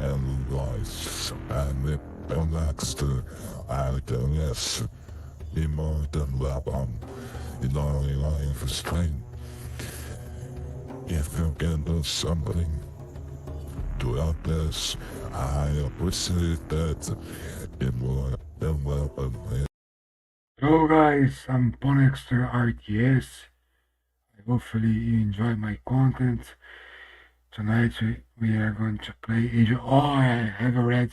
and lies, and the next idleness, more than weapon, in only life restraint. If you can do something to help this, I appreciate that in more than weapon. Hello guys, I'm Ponexter RTS. Hopefully you enjoy my content. Tonight we are going to play Age of... Oh, I have already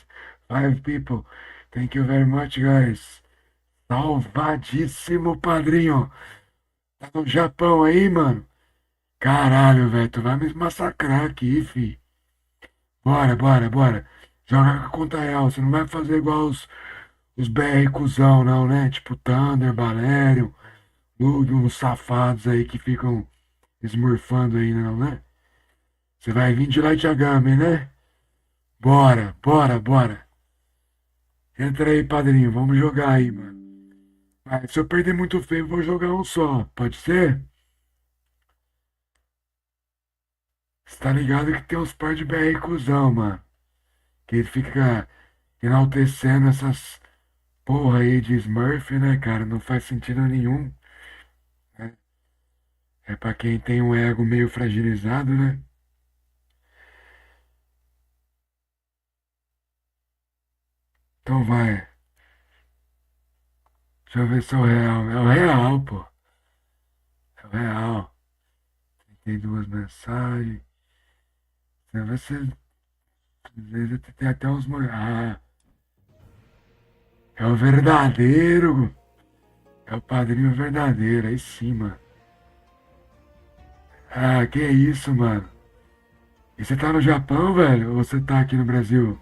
5 people. Thank you very much, guys. Salvadíssimo, padrinho. Tá no Japão aí, mano? Caralho, velho, tu vai me massacrar aqui, fi. Bora. Joga com a conta real. Você não vai fazer igual os BR cuzão, não, né? Tipo Thunder, Valério, uns safados aí que ficam smurfando aí, não, né? Você vai vir de Light Yagami, né? Bora. Entra aí, padrinho, vamos jogar aí, mano. Mas se eu perder muito feio, eu vou jogar um só, pode ser? Você tá ligado que tem uns par de BR cuzão, mano. Que fica enaltecendo essas porra aí de Smurf, né, cara? Não faz sentido nenhum. Né? É pra quem tem um ego meio fragilizado, né? Então vai. Deixa eu ver se é o real. É o real, pô. É o real. Tem 2 mensagens. Você às vezes tem até uns. Ah, é o verdadeiro. É o padrinho verdadeiro. Aí sim, mano. Ah, que isso, mano. E você tá no Japão, velho? Ou você tá aqui no Brasil?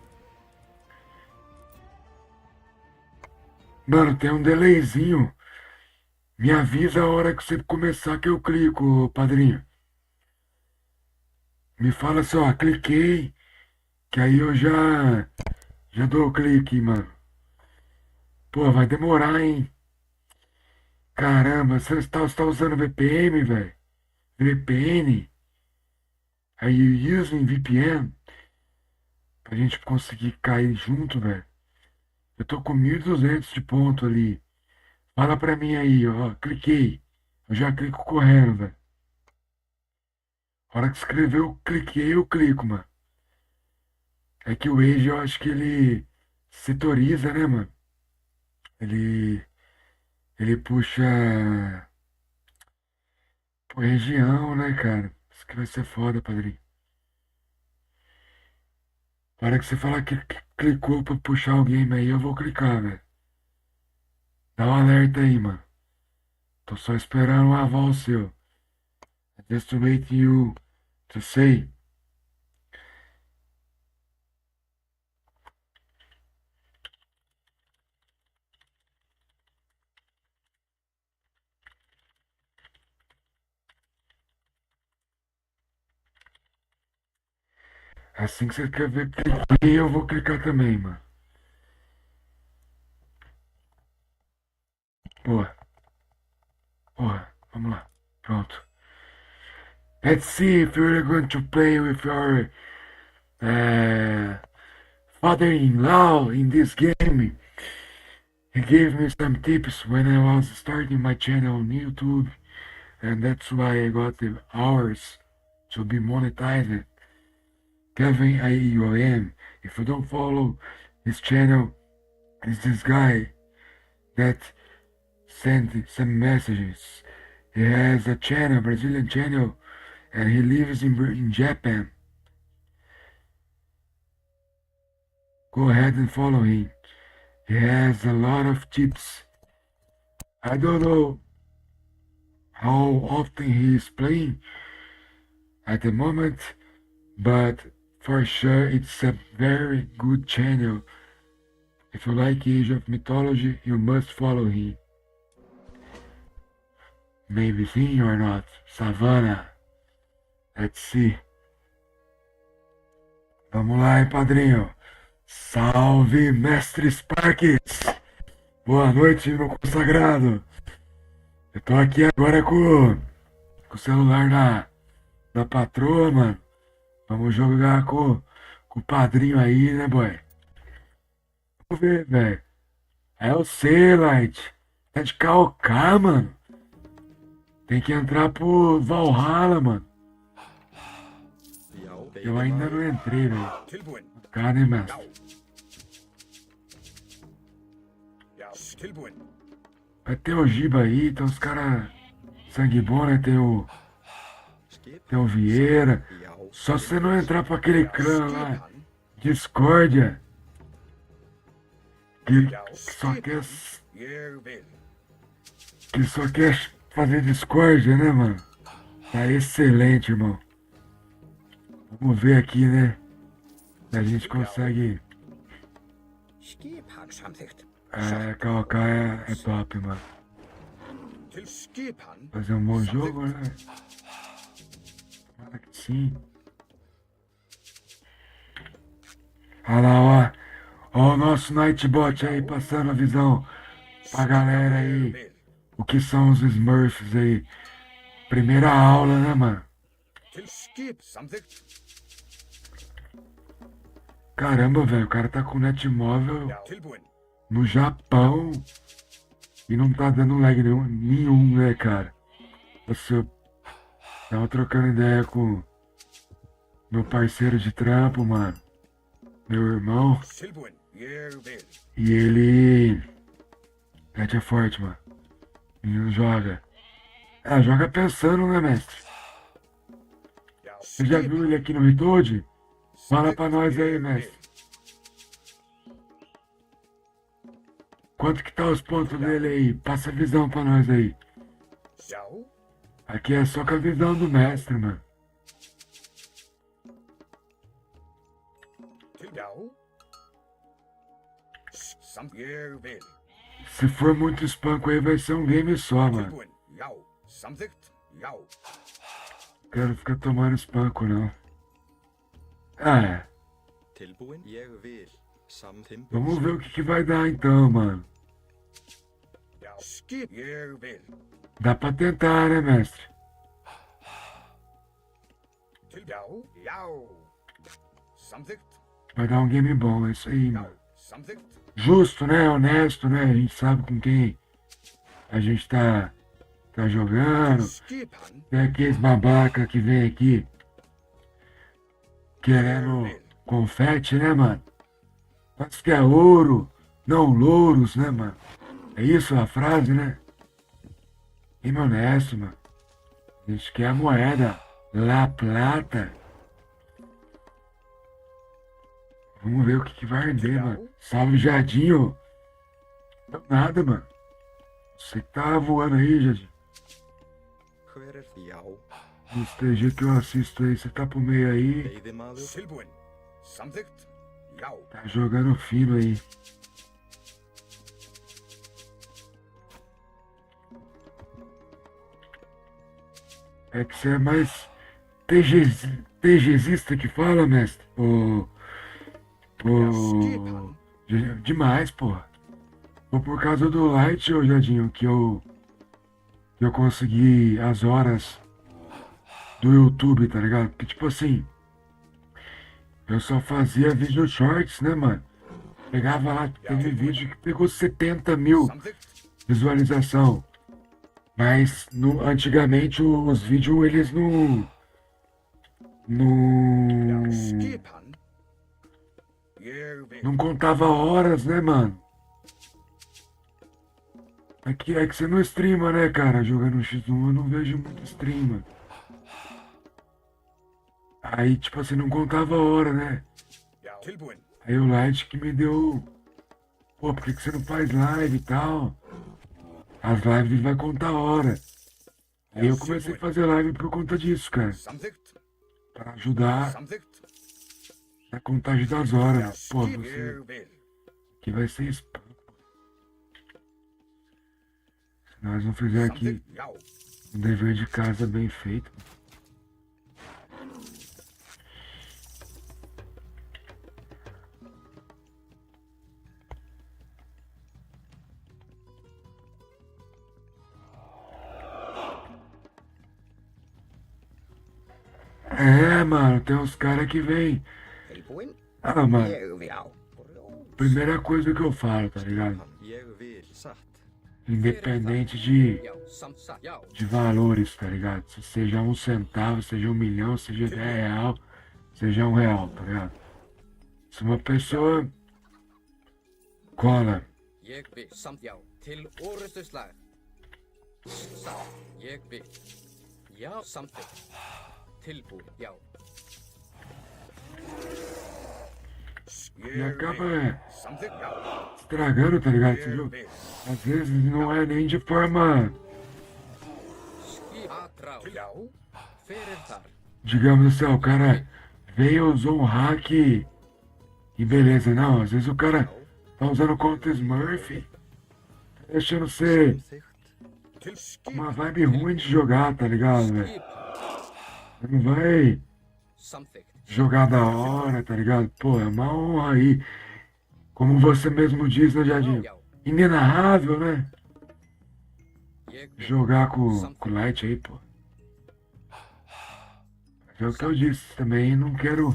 Mano, tem um delayzinho. Me avisa a hora que você começar que eu clico, padrinho. Me fala só, cliquei, que aí eu já dou o clique, mano. Pô, vai demorar, hein? Caramba, você tá usando VPN, velho? VPN? Are you using VPN? Pra gente conseguir cair junto, velho. Eu tô com 1.200 de ponto ali. Fala pra mim aí, ó. Cliquei. Eu já clico correndo, velho. A hora que escreveu, cliquei, eu clico, mano. É que o Age, eu acho que ele setoriza, né, mano? Ele, ele puxa por região, né, cara? Isso que vai ser foda, padrinho. A hora que você falar que clicou pra puxar o game aí, eu vou clicar, velho. Dá um alerta aí, mano. Tô só esperando um aval seu. Just wait you to say. Assim que você escrever cliquei, eu vou clicar também, mano. Boa. Vamos lá. Pronto. Let's see if you're going to play with your uh, father-in-law in this game. He gave me some tips when I was starting my channel on YouTube, and that's why I got the hours to be monetized. Kevin IOM. If you don't follow his channel, it's this guy that sent some messages. He has a channel, Brazilian channel, and he lives in Japan. Go ahead and follow him. He has a lot of tips. I don't know how often he is playing at the moment, but for sure it's a very good channel. If you like Age of Mythology, you must follow him. Maybe sim or not. Savannah. Let's see. Vamos lá, hein, padrinho. Salve, mestre Sparks! Boa noite, meu consagrado. Eu tô aqui agora com o celular da patroa, mano. Vamos jogar com com o padrinho aí, né, boy? Vamos ver, velho. É o C, Light. Tá de calcar, mano. Tem que entrar pro Valhalla, mano. Eu ainda não entrei, velho. Tilbúin. Cara, né, mestre? Já, tilbúin. Vai ter o Giba aí, tem os caras sangue bom, né? Tem o Vieira. Só você não entrar pra aquele clã lá, Discórdia. Que só quer, Ég vil. que só quer fazer discórdia, né, mano? Tá excelente, irmão. Vamos ver aqui, né? Se a gente consegue. Skipan samþykkt. Calcar é top, mano. Til skipan. Fazer um bom jogo, né? Tomara que sim. Olha lá, ó. Ó o nosso Nightbot aí, passando a visão pra galera aí. vil. O que são os Smurfs aí. Primeira aula, né, mano? Til skip samþykkt. Caramba, velho, o cara tá com netmóvel Já, tilbúin. no Japão e não tá dando lag nenhum, né, cara? Eu tava trocando ideia com meu parceiro de trampo, mano. Meu irmão. Tilbúin. Ég vil. E ele. Net é forte, mano. Ele não joga. Joga pensando, né, mestre? Já, Você já viu ele aqui no Ritoad? Fala pra nós aí, mestre. Quanto que tá os pontos dele aí? Passa a visão pra nós aí. Já, Aqui é só com a visão do mestre, mano. já. Ég vil. Se for muito espanco aí, vai ser um game só, mano. Tilbúin. Já, samþykkt. Já. Quero ficar tomando espanco, não. É. Tilbúin, ég vil. Samþymbi. Vamos ver o que vai dar então, mano. Já, skip. Ég vil. Dá pra tentar, né, mestre? Já, já. Samþykkt. Vai dar um game bom, é isso aí, Já, mano. samþykkt. Justo, né? Honesto, né? A gente sabe com quem a gente tá jogando. Skipan. Tem aqueles babaca que vem aqui querendo confete, né, mano? Mas que é ouro, não louros, né, mano? É isso a frase, né? Game honesto, mano. A gente quer a moeda. La Plata. Vamos ver o que vai render, mano. Salve, Jadinho. Não nada, mano. Você que tá voando aí, Jadinho. Hver er já? Nos TG que eu assisto aí, você tá pro meio aí. Veiðimaður. Tilbúin. Samþykkt. Já. Tá jogando fino aí. É que você é mais TGzista que fala, mestre? Demais, porra. Foi por causa do Light, ô Jadinho, que eu consegui as horas do YouTube, tá ligado? Porque, tipo assim, eu só fazia vídeo shorts, né, mano? Pegava lá, teve vídeo que pegou 70 mil Samþykkt. visualização. Mas antigamente os vídeos, eles não Skipan. Ég vil. não contava horas, né, mano? É que você não streama, né, cara? Jogando X1 eu não vejo muito stream, mano. Aí, tipo assim, não contava hora, né? Já. Tilbúin. Aí o Light que me deu... Pô, por que você não faz live e tal? As lives vai contar hora. Aí eu comecei a fazer live por conta disso, cara. Samþykkt. Pra ajudar Samþykkt. na contagem das horas. Já, Né? Pô, skip. você Ég vil. que vai ser spam. Se nós não fizer aqui Samþykkt. Já. um dever de casa bem feito. É, mano, tem uns caras que vem Tilbúin. Ah, mano, Ég vil. primeira coisa que eu falo, tá ligado? Ég vil satt. Independente Já, samt satt. Já. de valores, tá ligado? Se seja 1 centavo, seja 1 milhão, seja 10 real, seja 1 real, tá ligado? Se uma pessoa cola Ég vil. Samt já. Til orrustuslag. Satt. Ég vil. Já, samþykkt. Tilbúin. Já. e acaba Samþykkt. Já. estragando, tá ligado? Esse Ég jogo. vil. Às vezes não é nem de forma, Skip. Atrá. Já. Fyrir þar. digamos assim, ó, o cara veio, usou um hack e beleza, não. Às vezes o cara tá usando contra Smurf, tá deixando ser Samþykkt. Til skip. uma vibe ruim de jogar, tá ligado, velho? Skip. Você não vai Samþykkt. jogar da hora, tá ligado? Pô, é uma honra aí. Como você mesmo diz, né, Jardim? Já. Inenarrável, né? Ég vil. Jogar com o Light aí, pô. Mas é o que eu disse também, não quero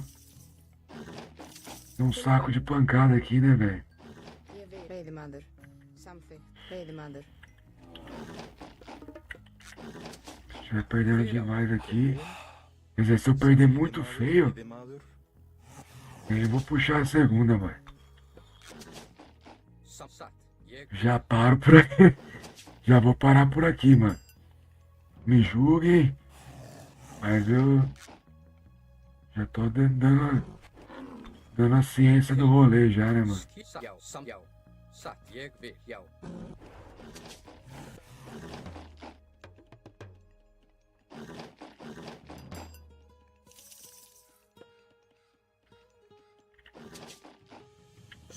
um saco de pancada aqui, né, velho? Veiðimaður. Samþykkt. Veiðimaður. Se estiver perdendo demais aqui. Quer dizer, se eu perder muito feio, Veiðimaður. eu vou puxar a segunda, mano. Samt satt. Ég Já paro por aqui. Já vou parar por aqui, mano. Me julguem, mas eu já tô dando a ciência do rolê já, né, mano? skip. Já. Samt já. Satt. Ég vil. Já.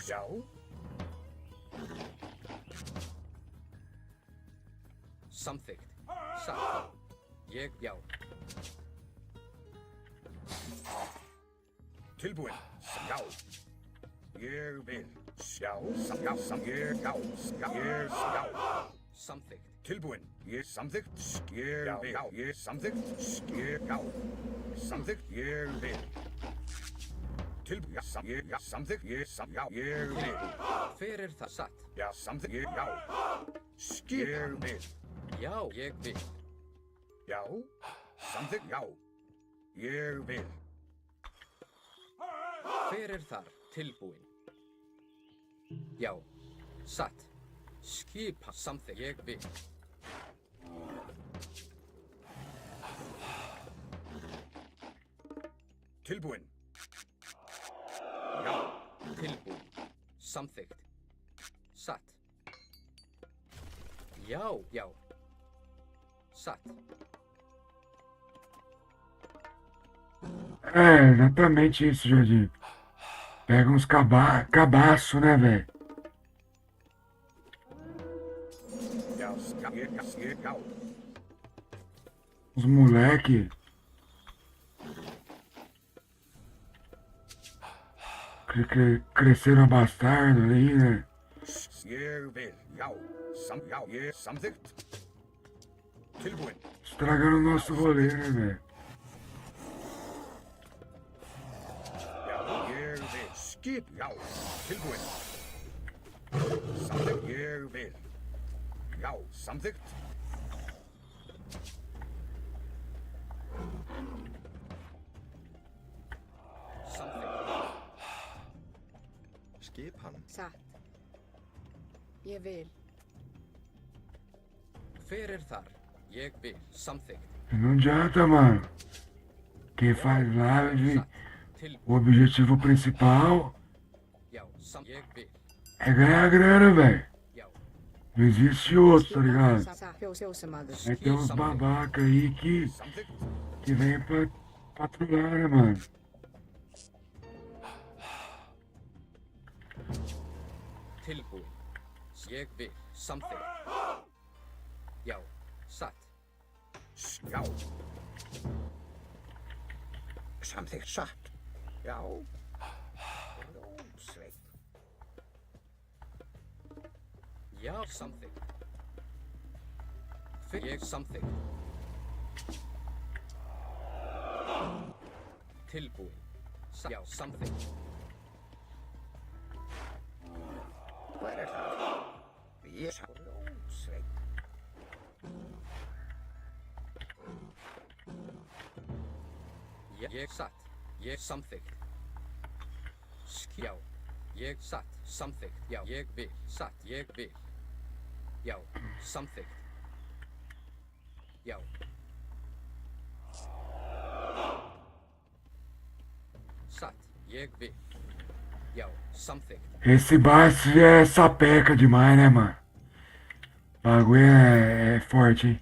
Já. Samþykkt. Satt. Ég, já. Tilbúin. Já. Ég vil. Já. Já. Ég, já. Ég, já. Samþykkt. Tilbúin. Ég samþykkt. Ég vil. Já. Ég samþykkt. Ég, já. Samþykkt. Ég vil. Tilbúin. Já. Ég, já. Samþykkt. Ég, já. Ég vil. Fyrir það satt. Já. Samþykkt. Ég, já. Skip. Ég vil. Já. Ég vil. Já. Samþykkt. Já. Ég vil. Fyrir þar. Tilbúin. Já. Satt. Skipa. Samþykkt. Ég vil. Tilbúin. Já. Tilbúin. Samþykkt. Satt. Já, já. Satt. É, exatamente isso, Jardim. Pega uns cabaço, né, velho? Já, já. Uns moleque. Cresceram bastardo aí, né? Ég vil. Já. Já. Ég samþykkt. Tilbúin. Estragando o nosso rolê, né, velho? Já. Ég vil. Skip. Já. Tilbúin. Samþykkt. Ég vil. Já. Samþykkt. Samþykkt. Skipan. Satt. Ég vil. Fyrir þar. Ég vil. Samþykkt. Não adianta, mano. Quem faz live, Satt. Tilbúin. o objetivo principal Já. Ég vil. é ganhar grana, velho. Já. Não existe outro, tá ligado? Satt. Fjósamaður. Aí tem uns babaca aí Samþykkt. que vem pra patrulhar, né, mano? Tilbúin. Ég vil. Samþykkt. Já. Satt. Já. Samþykkt. Satt. Já. Rómsveit. Já. Samþykkt. Ég samþykkt. Tilbúin. Já. Samþykkt. Hver er það? Ég sá Ljónsveinn. Ég satt. Ég samþykkt. Já. Ég satt. Samþykkt. Já. Ég vil. Satt. Ég vil. Já. Samþykkt. Já. Satt. Ég vil. Já. Samþykkt. Esse baixo é sapeca demais, né, mano? O bagulho é forte, hein?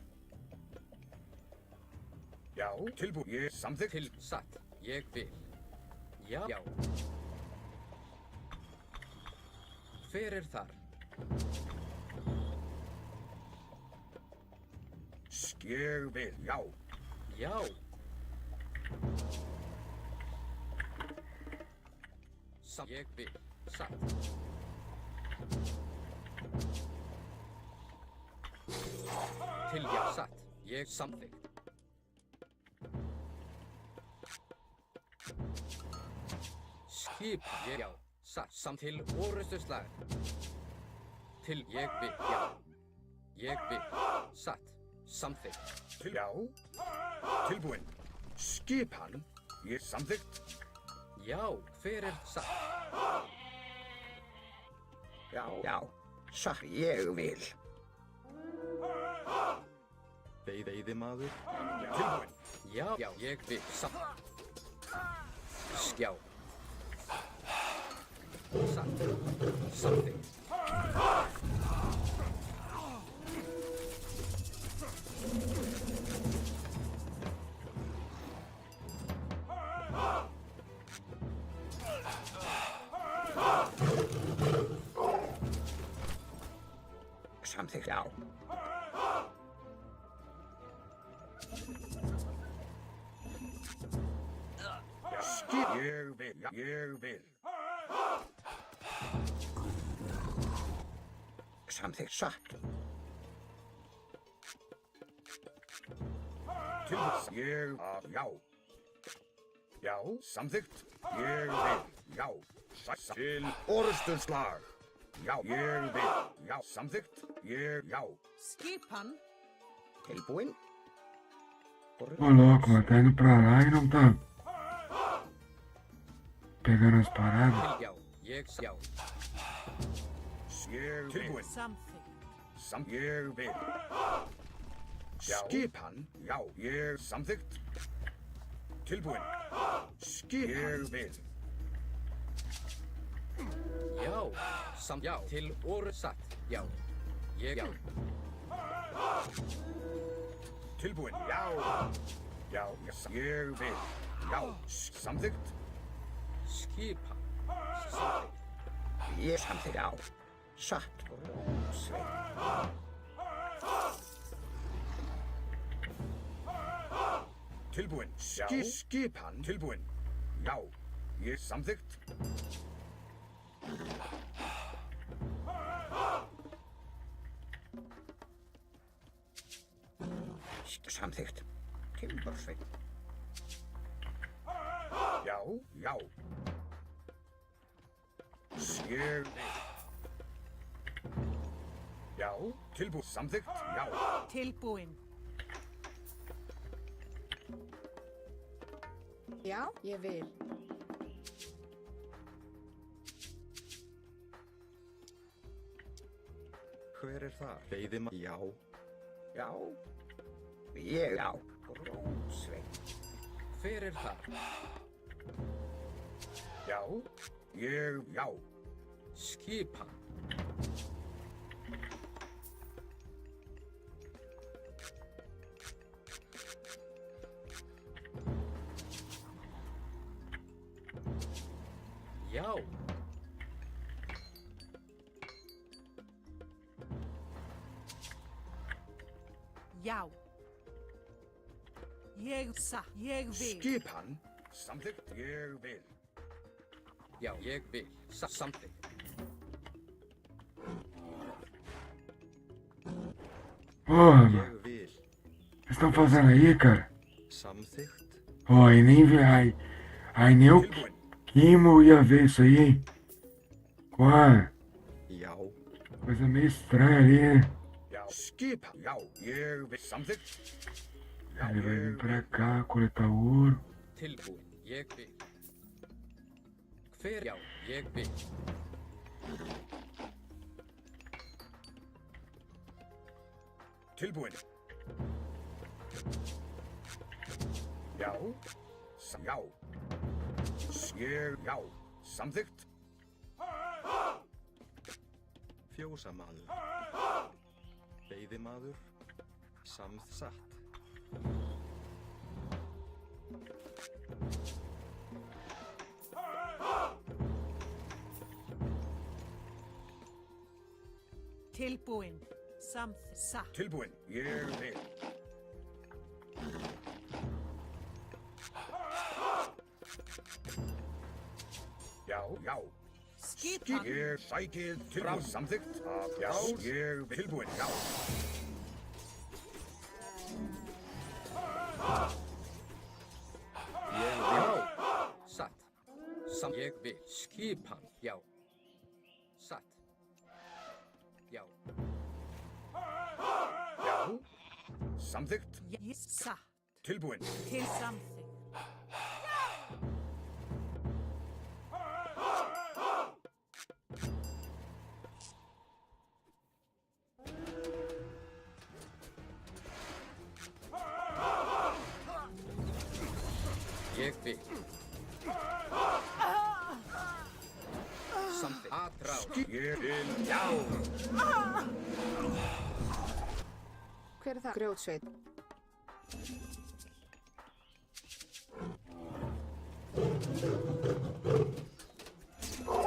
Já, tilbúin. Ég samþykkt. Til. Satt. Ég vil. Já. Já. Hver er þar? Ég vil. Já. Já. Ég vil. Satt. Til. Já. Satt. Ég samþykkt. Skip. Ég. Já. Satt. Til orustuslag. Til. Ég vil. Já. Ég vil. Satt. Samþykkt. Til. Já. Tilbúin. Skipan. Ég samþykkt. Já. Hver er satt? Já. Já. Satt. Ég vil. Veiðimaður. Tilbúin. Já. Já. Ég vil. Satt. Skjá. Satt. Samþykkt. Samþykkt. Já. Skip. Ég vil. Já. Ég vil. Samþykkt. Satt. Tilbúin. Ég. Já. Já. Samþykkt. Ég vil. Já. Satt. Til orusturslag. Já. Ég vil. Já. Samþykkt. Ég. Já. Skipan. Tilbúin. Ô louco, mano, tá indo pra lá e não tá pegando as paradas. Til. Já. Ég. Já. Ég. Tilbúin. Something. Ég vil. Skipan. Já. Ég. Samþykkt. Tilbúin. Ég vil. Já. Já. Til oru. Satt. Já. Ég. Já. Tilbúin. Já. Já. Ég vil. Já. Samþykkt. Skipan. Samþykkt. Ég samþykkt. Já. Satt. Sveinn. Tilbúin. Skipan. Tilbúin. Já. Ég samþykkt. Samþykkt. Timbursveinn. Já. Já. Ég vil. Já. Tilbúin. Samþykkt. Já. Tilbúin. Já, ég vil. Hver er þar? Veiðimaður. Já. Já. Ég. Já. Rósveinn. Hver er þar? Já. Ég. Já. Skipan. Já. Já. Ég vil. Skipan. Samþykkt. Ég vil. Já. Ég vil. Samþykkt. Porra, mano. Ég vil. O que vocês estão fazendo aí, cara? Samþykkt. Ó, aí nem vi. Aí nem o Tilbúin. Kimo ia ver isso aí, hein? Qual? Já. Coisa meio estranha ali, né? Já, skipa, já, ég vil samþykkt. Já, Ele vai vir ég pra cá, coletar ouro. Tilbúin. Ég vil. Hver? Já, ég vil. tilbúin. Já, já. Já, samþykkt. Fjósamaður. Veiðimaður. Samþsatt. Tilbúin. Samþsatt. Tilbúin, ég vil. Já, já. Skipan. Ég sækið tilbúin samþykkt. Já, ég vil. Tilbúin, já. Ég vil. Satt. Ég vil. Skipan. Já. Satt. Já. Já. Samþykkt. Satt. Tilbúin. Til samþykkt. Ég vil. Samþykkt. Aðráð. Ég vil. Já. Hver er það? Grjótsveit.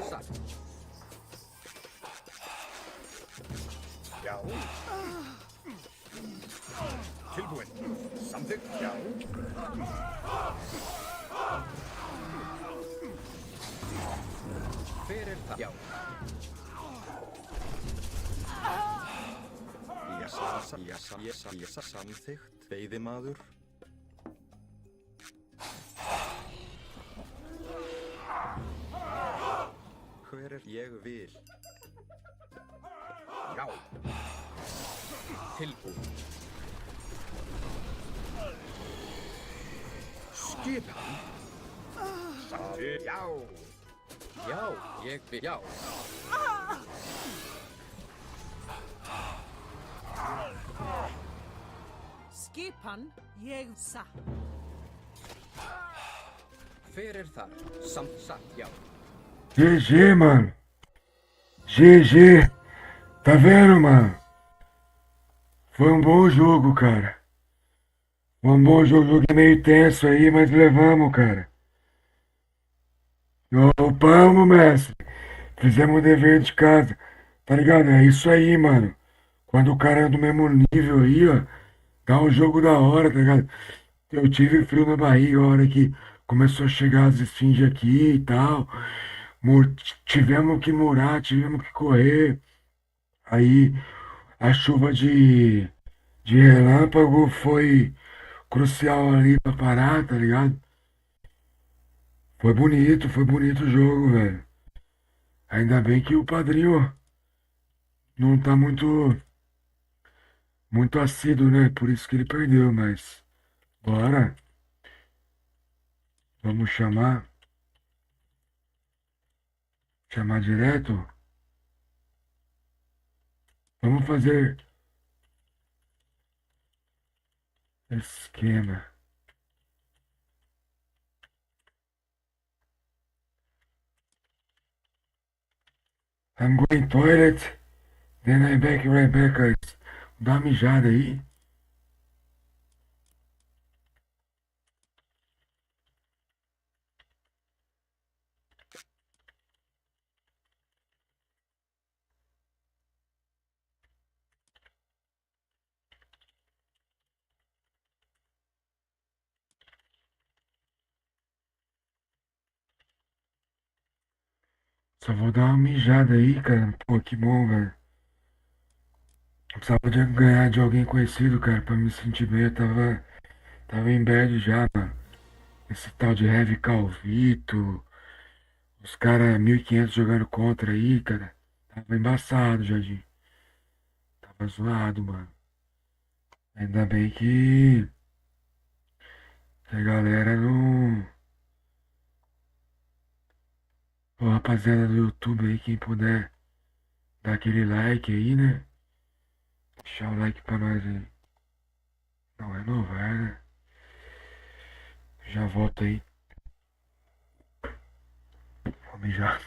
Satt. Já. Tilbúin. Samþykkt. Já. Hver er það? Já. Samþykkt. Veiðimaður. Hver er ég vil? Já. Tilbúin. Skipan. Samþykkt. Já. Já. Ég vil. Já. Skipan. Ég satt. Hver er það? Satt. Já. GG, mano. GG. Tá vendo, mano? Foi um bom jogo, cara. Foi um bom jogo. Jogo meio tenso aí, mas levamos, cara. Upamos, mestre. Fizemos o dever de casa. Tá ligado? É isso aí, mano. Quando o cara é do mesmo nível aí, ó. Dá um jogo da hora, tá ligado? Eu tive frio na barriga a hora que começou a chegar as esfinges aqui e tal. Tivemos que murar, tivemos que correr. Aí a chuva de relâmpago foi crucial ali pra parar, tá ligado? Foi bonito o jogo, velho. Ainda bem que o padrinho não tá muito assíduo, né? Por isso que ele perdeu, mas bora. Vamos chamar direto. Vamos fazer esquema. I'm going toilet, then I'm back right back, guys. Dá uma mijada aí. Só vou dar uma mijada aí, cara. Pô, que bom, velho. Eu precisava de ganhar de alguém conhecido, cara, pra me sentir bem. Eu tava em bad já, mano. Esse tal de Heavy Calvito. Os caras 1500 jogando contra aí, cara. Tava embaçado, Jardim. Tava zoado, mano. Ainda bem que a galera não. Ô, rapaziada do YouTube aí, quem puder dar aquele like aí, né? Deixar o like pra nós aí. Não renovar, né? Já volto aí. Vamos já.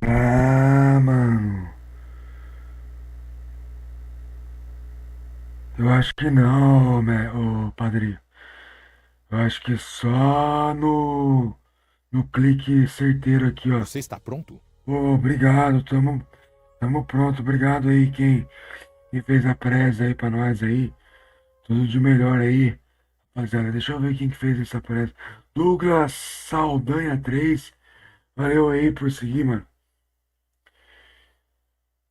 Ah, mano. Eu acho que não, ô padrinho. Eu acho que só no clique certeiro aqui, ó. Você está pronto? Ô, obrigado, tamo pronto. Obrigado aí quem fez a presa aí pra nós aí. Tudo de melhor aí. Rapaziada, deixa eu ver quem que fez essa presa. Douglas Saldanha 3. Valeu aí por seguir, mano.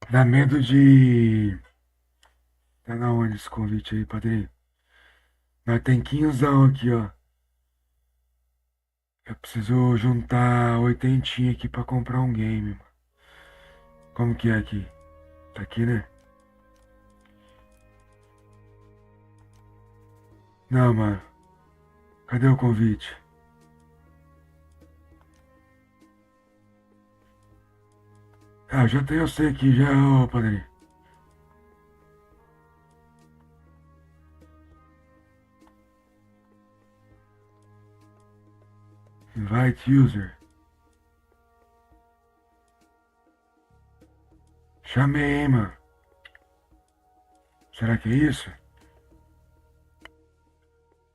Dá medo de... Tá na onde esse convite aí, padrinho? Nós tem 15 aqui, ó. Eu preciso juntar oitentinha aqui pra comprar um game, mano. Como que é aqui? Tá aqui, né? Não, mano. Cadê o convite? Ah, já tenho você aqui, já, ô padrinho. Invite user. Chamei, hein, mano. Será que é isso?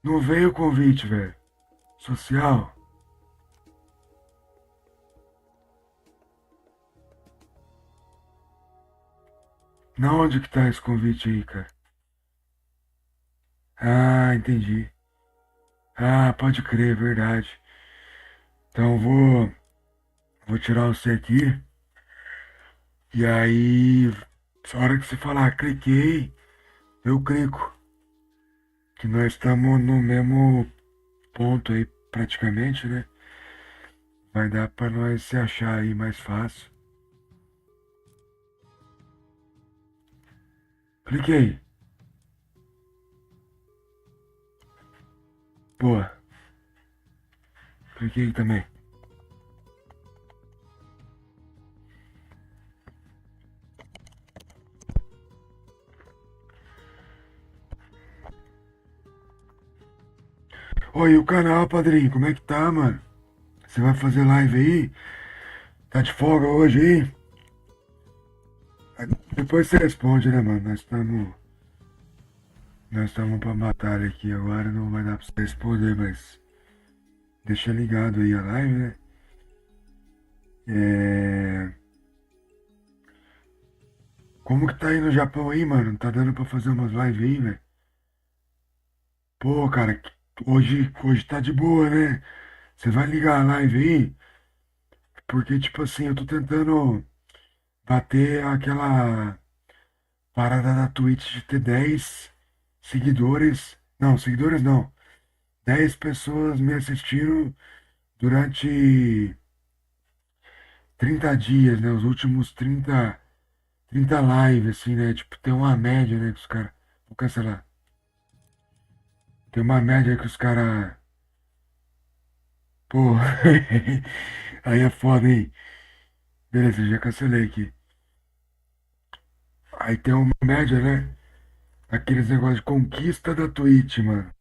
Não veio o convite, velho. Social. Na onde que tá esse convite aí, cara? Ah, entendi. Ah, pode crer, verdade. Então vou tirar você aqui. E aí, na hora que você falar, cliquei, eu clico. Que nós estamos no mesmo ponto aí, praticamente, né? Vai dar pra nós se achar aí mais fácil. Cliquei. Boa. Cliquei também. Oi, o canal, padrinho, como é que tá, mano? Você vai fazer live aí? Tá de folga hoje aí? Depois você responde, né, mano? Nós estamos pra batalha aqui agora, não vai dar pra você responder, mas deixa ligado aí a live, né? Como que tá aí no Japão aí, mano? Tá dando pra fazer umas lives aí, velho? Pô, cara, hoje tá de boa, né? Você vai ligar a live aí? Porque, tipo assim, eu tô tentando bater aquela parada da Twitch de ter 10 seguidores. Não, seguidores não. 10 pessoas me assistindo durante 30 dias, né? Os últimos 30 lives, assim, né? Tipo, tem uma média, né? Que os caras. Vou cancelar. Tem uma média que os caras. Pô, aí é foda, hein? Beleza, já cancelei aqui. Aí tem uma média, né? Aqueles negócios de conquista da Twitch, mano.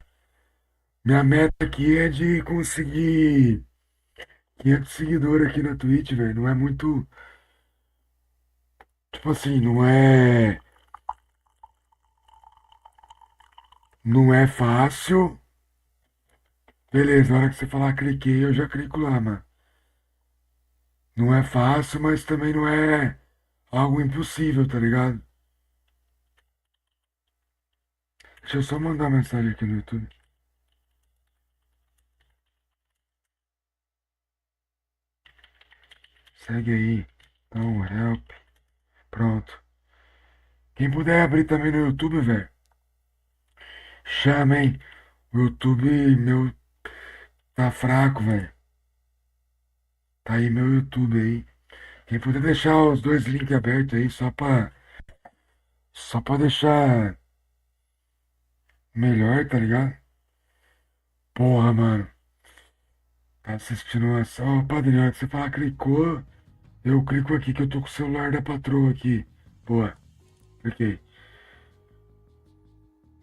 Minha meta aqui é de conseguir 500 seguidores aqui na Twitch, velho. Não é muito. Tipo assim, não é. Não é fácil. Beleza, na hora que você falar cliquei, eu já clico lá, mano. Não é fácil, mas também não é algo impossível, tá ligado? Deixa eu só mandar uma mensagem aqui no YouTube. Segue aí. Então, help. Pronto. Quem puder abrir também no YouTube, velho. Chama, hein? O YouTube meu tá fraco, velho. Tá aí meu YouTube aí. Quem puder deixar os dois links abertos aí só pra deixar melhor, tá ligado? Porra, mano. Tá assistindo uma só. Ô, padrinho, na hora que você falar clicou, eu clico aqui que eu tô com o celular da patroa aqui. Boa. Cliquei.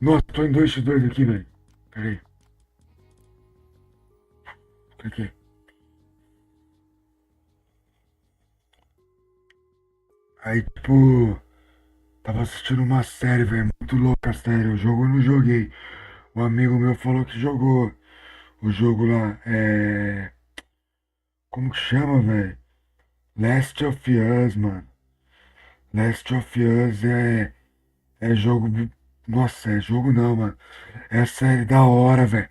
Nossa, tô em 2x2 aqui, velho. Pera aí. Cliquei. Aí, tipo, tava assistindo uma série, velho. Muito louca a série. O jogo eu não joguei. Um amigo meu falou que jogou o jogo lá. Como que chama, velho? Last of Us, mano. Last of Us é jogo. Nossa, é jogo não, mano. É série da hora, velho.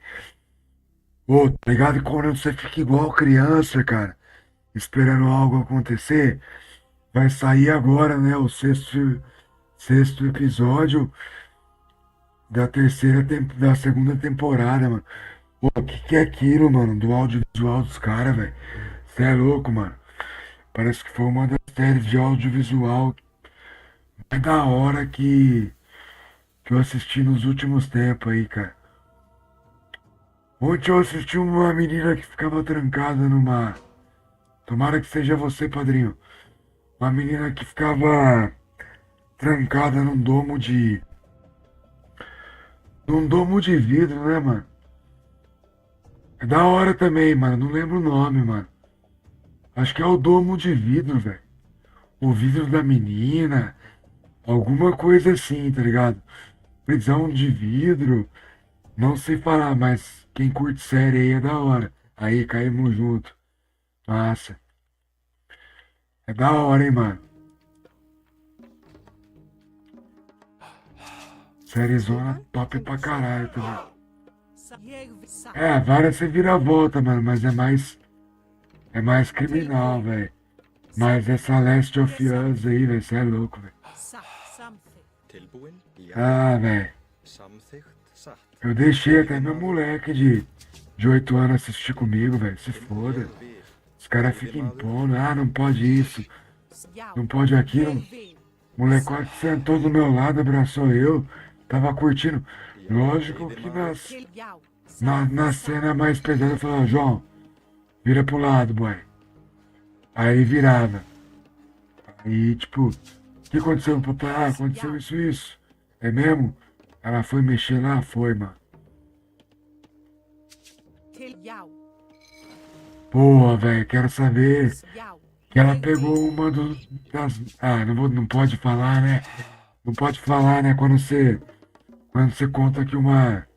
Ô, tá ligado? Quando você fica igual criança, cara, esperando algo acontecer, vai sair agora, né? O sexto episódio da segunda temporada, mano. Pô, o que é aquilo, mano? Do audiovisual dos caras, velho. Você é louco, mano. Parece que foi uma das séries de audiovisual mais da hora que eu assisti nos últimos tempos aí, cara. Ontem eu assisti uma menina que ficava trancada numa. Tomara que seja você, padrinho. Uma menina que ficava trancada num domo de vidro, né, mano? É da hora também, mano. Não lembro o nome, mano. Acho que é o domo de vidro, velho. O vidro da menina. Alguma coisa assim, tá ligado? Prisão de vidro. Não sei falar, mas quem curte série aí é da hora. Aí caímos junto. Massa. É da hora, hein, mano. Sériezona top pra caralho também. É, várias você vira a volta, mano, mas é mais criminal, velho. Mas essa Last of Us aí, velho, você é louco, velho. Tilbúin? Já. Ah, velho. Samþykkt? Satt. Eu deixei até meu moleque de 8 anos assistir comigo, velho. Se foda. Ég vil. Os caras ficam impondo. Ah, não pode isso. Não pode aquilo. O molecote sentou do meu lado, abraçou eu. Tava curtindo. Lógico que na cena mais pesada eu falava, João, vira pro lado, boy. Aí ele virava. Aí, tipo, o que aconteceu, papai? Ah, aconteceu isso. É mesmo? Ela foi mexer lá? Foi, mano. Porra, velho, quero saber que ela pegou uma das. Ah, não pode falar, né? Não pode falar, né? Quando você conta que uma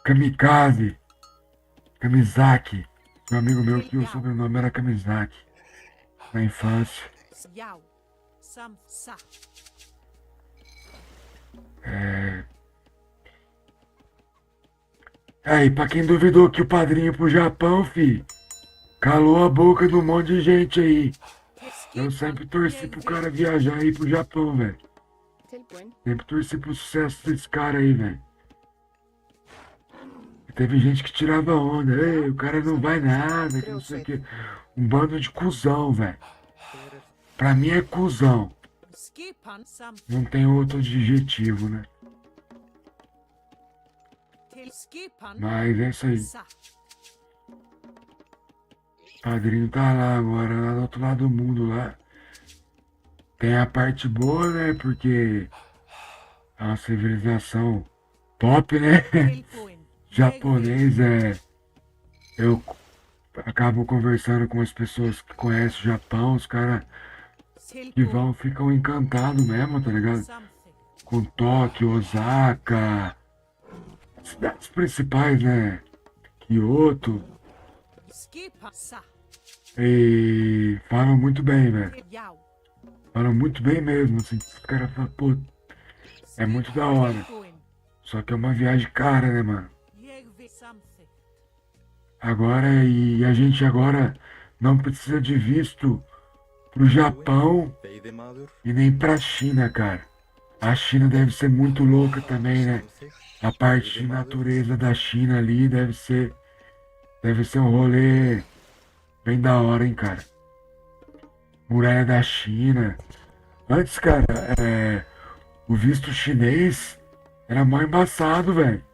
kamikaze, Kamizaki, um amigo meu que o sobrenome era Kamizaki. na infância. Já. Sa. Aí, pra quem duvidou que o padrinho pro Japão, fi, calou a boca de um monte de gente aí. Eu sempre torci pro cara viajar aí pro Japão, velho. Tilbúin. Sempre torci pro sucesso desse cara aí, velho. Teve gente que tirava onda. Ei, o cara não vai nada, que não sei o quê. Um bando de cuzão, velho. Pra mim é cuzão. Skipan. Não tem outro adjetivo, né? Skipan. Mas é isso aí. Sa. O padrinho tá lá agora, lá do outro lado do mundo lá. Tem a parte boa, né? Porque é uma civilização top, né? Tilbúin. Japonês é. Eu acabo conversando com as pessoas que conhecem o Japão, os caras que vão ficam encantados mesmo, tá ligado? Samþykkt. Com Tóquio, Osaka, cidades principais, né? Kyoto. Skipan. Sa. E falam muito bem, velho. Já. Falam muito bem mesmo, assim. Os caras falam, pô, é muito da hora. Tilbúin. Só que é uma viagem cara, né, mano? Ég vil. Samþykkt. Agora, e a gente agora não precisa de visto pro Japão Veiðimaður. e nem pra China, cara. A China deve ser muito louca também, né? Samþykkt. A parte de natureza da China ali deve ser um rolê bem da hora, hein, cara. Muralha da China. Antes, cara, o visto chinês era mó embaçado, velho.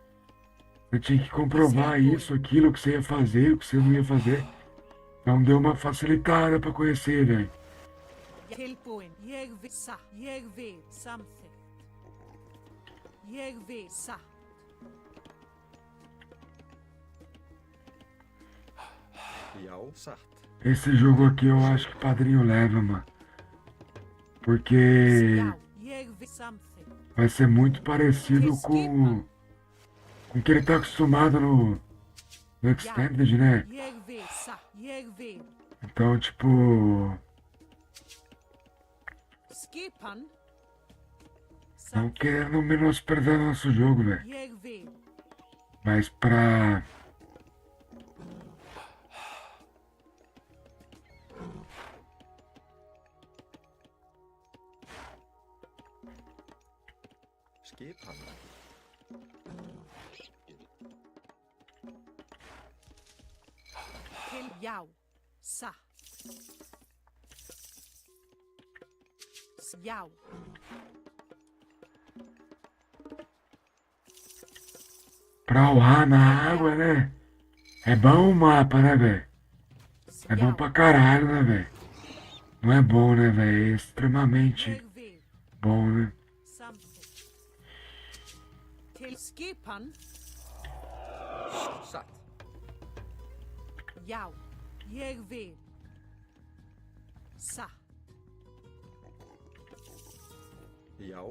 Você tinha que comprovar isso, aquilo, o que você ia fazer, o que você não ia fazer. Então deu uma facilitada pra conhecer, velho. Tilbúin. Ég vil. Sa. Ég vil. Samþykkt. Ég vil. Sa. Já, satt. Esse jogo aqui eu acho que o padrinho leva, mano. Porque Já. Ég vil. Samþykkt. vai ser muito parecido com o que ele tá acostumado no Extended, né? Ég vil. Sa. Ég vil. Então, tipo, Skipan. não querendo menosprezar nosso jogo, velho. Ég vil. Mas pra Skipan. Til. Já. Sa. Já. pra urrar na água, né? É bom o mapa, né, velho? É bom pra caralho, né, velho? Não é bom, né, velho? É extremamente Ég vil. bom, né? Samþykkt. Til. Skipan. Satt. Já. Ég vil. Sa. Já.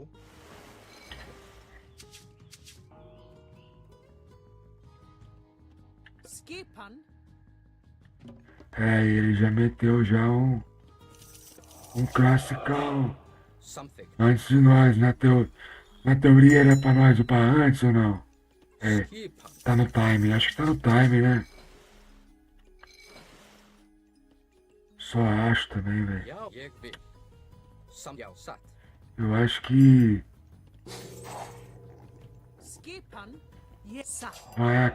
Skipan. É, ele já meteu já um classicão Samþykkt. antes de nós. Na teoria era pra nós upar antes ou não? É, Skipan. tá no time. Acho que tá no time, né? Só acho também, velho. Já. Ég vil. Já. Satt. Eu acho que Skipan. Ég. Sa. vai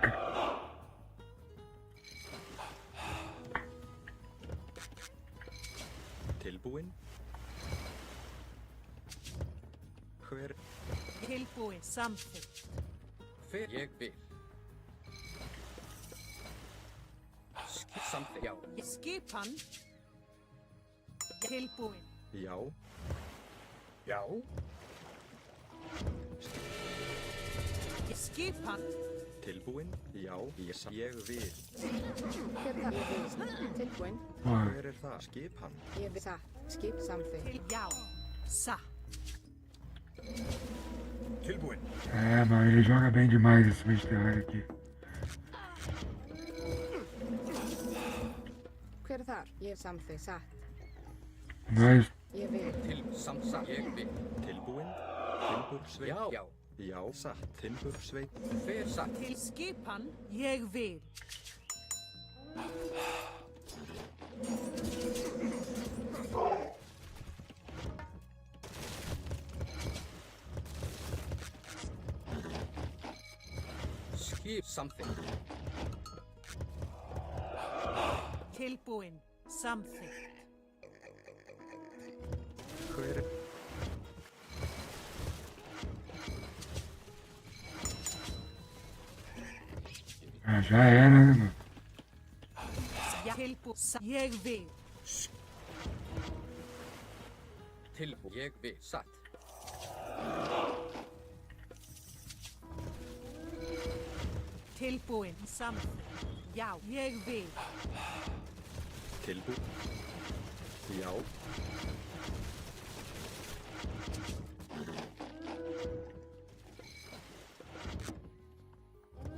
Tilbúin. Hver. Tilbúin. Samþykkt. Hver. Ég vil. Samþykkt. Já. Skipan. Tilbúin. Já. Já. Skipan. Tilbúin. Já. Ég vil. Hver er það? Tilbúin. Ó, Hver er það? Skipan. Ég vil. Satt. Skip samþykkt. Til. Já. Sa. Tilbúin. mano, ele joga bem demais esse Mediterrâneo aqui. Hver er þar? Ég samþykkt. Satt. Nós, Ég vil. Til satt. Ég vil. Tilbúin. Timbursveit. Já, já. Já, satt. Timbursveit. Hver satt? Til skipan ég vil. Skip samþykkt. Tilbúin. Samþykkt. Hver er já era, né, mano? Ég vil. Tilbúin. Ég vil. Satt. Tilbúin. Samþykkt. Já, ég vil. tilbúin? Já.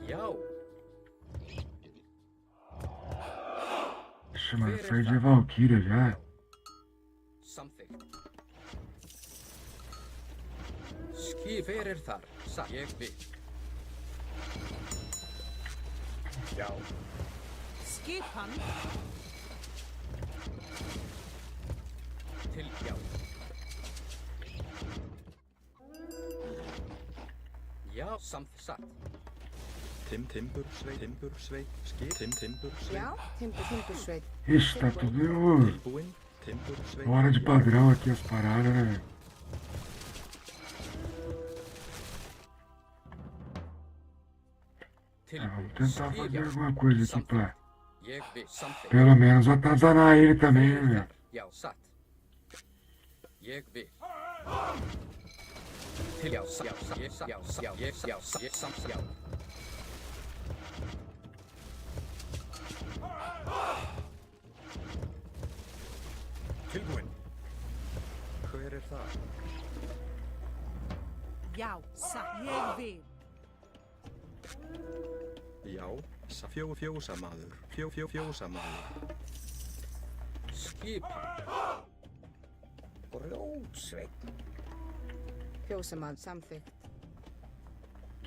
Já. Ixi, mano, perdi a Valkyria já. Samþykkt. Skip fyrir þar. Satt. Ég vil. Já. Skipan. Til já. Já, satt. Timbursveit, skip, timbursveit. Já, timbursveit. Ixi, tá tudo Tilbúin, timbursveit. fora de padrão aqui as paradas, né, velho? Vamos tentar fazer alguma coisa aqui pra Ég vil. Samþykkt. pelo menos atazanar ele também, né, velho? Já, satt. Ég vil. Til já, satt. Ég satt. Ég samt. Já. Tilbúin. Hver er það? Já, satt. Ég vil. Já, fjósamaður. Fjósamaður. Skipan. Rótsveit. Fjósamað samþykkt.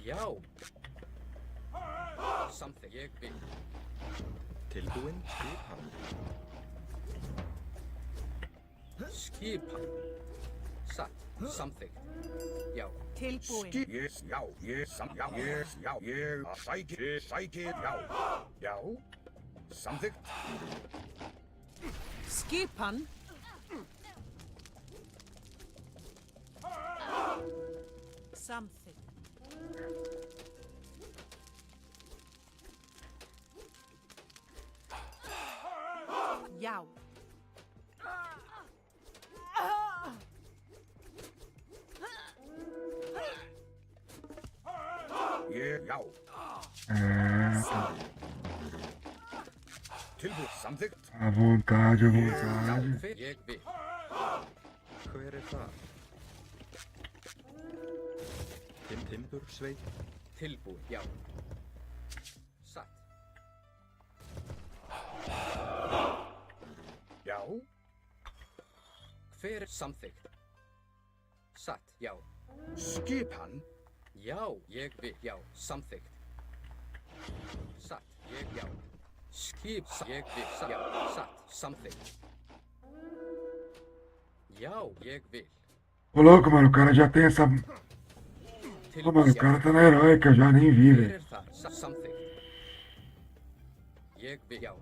Já. Samþykkt. Ég vil. Tilbúin, skipan. Skipan. Satt. Samþykkt. Já. Tilbúin. Yes, já, ég sæki, já. Samþykkt. Skipan. Samþykkt. Já. Já. É, tá. Tilbúin, samþykkt. À vontade, à vontade. Ég vil. Hver er það? Timbursveit. Tilbúin. Já. Satt. Já. Hver er samþykkt? Satt. Já. Skipan. Já. Ég vil. Já. Samþykkt. Satt. Ég já. Skip. Ég vil. Já. Satt. Samþykkt. Já. Ég vil. Ô louco, mano, o cara já tem essa. Ô, mano, o cara tá na heróica, eu já nem vi, Hver velho. er þar? Samþykkt. Ég vil. Já.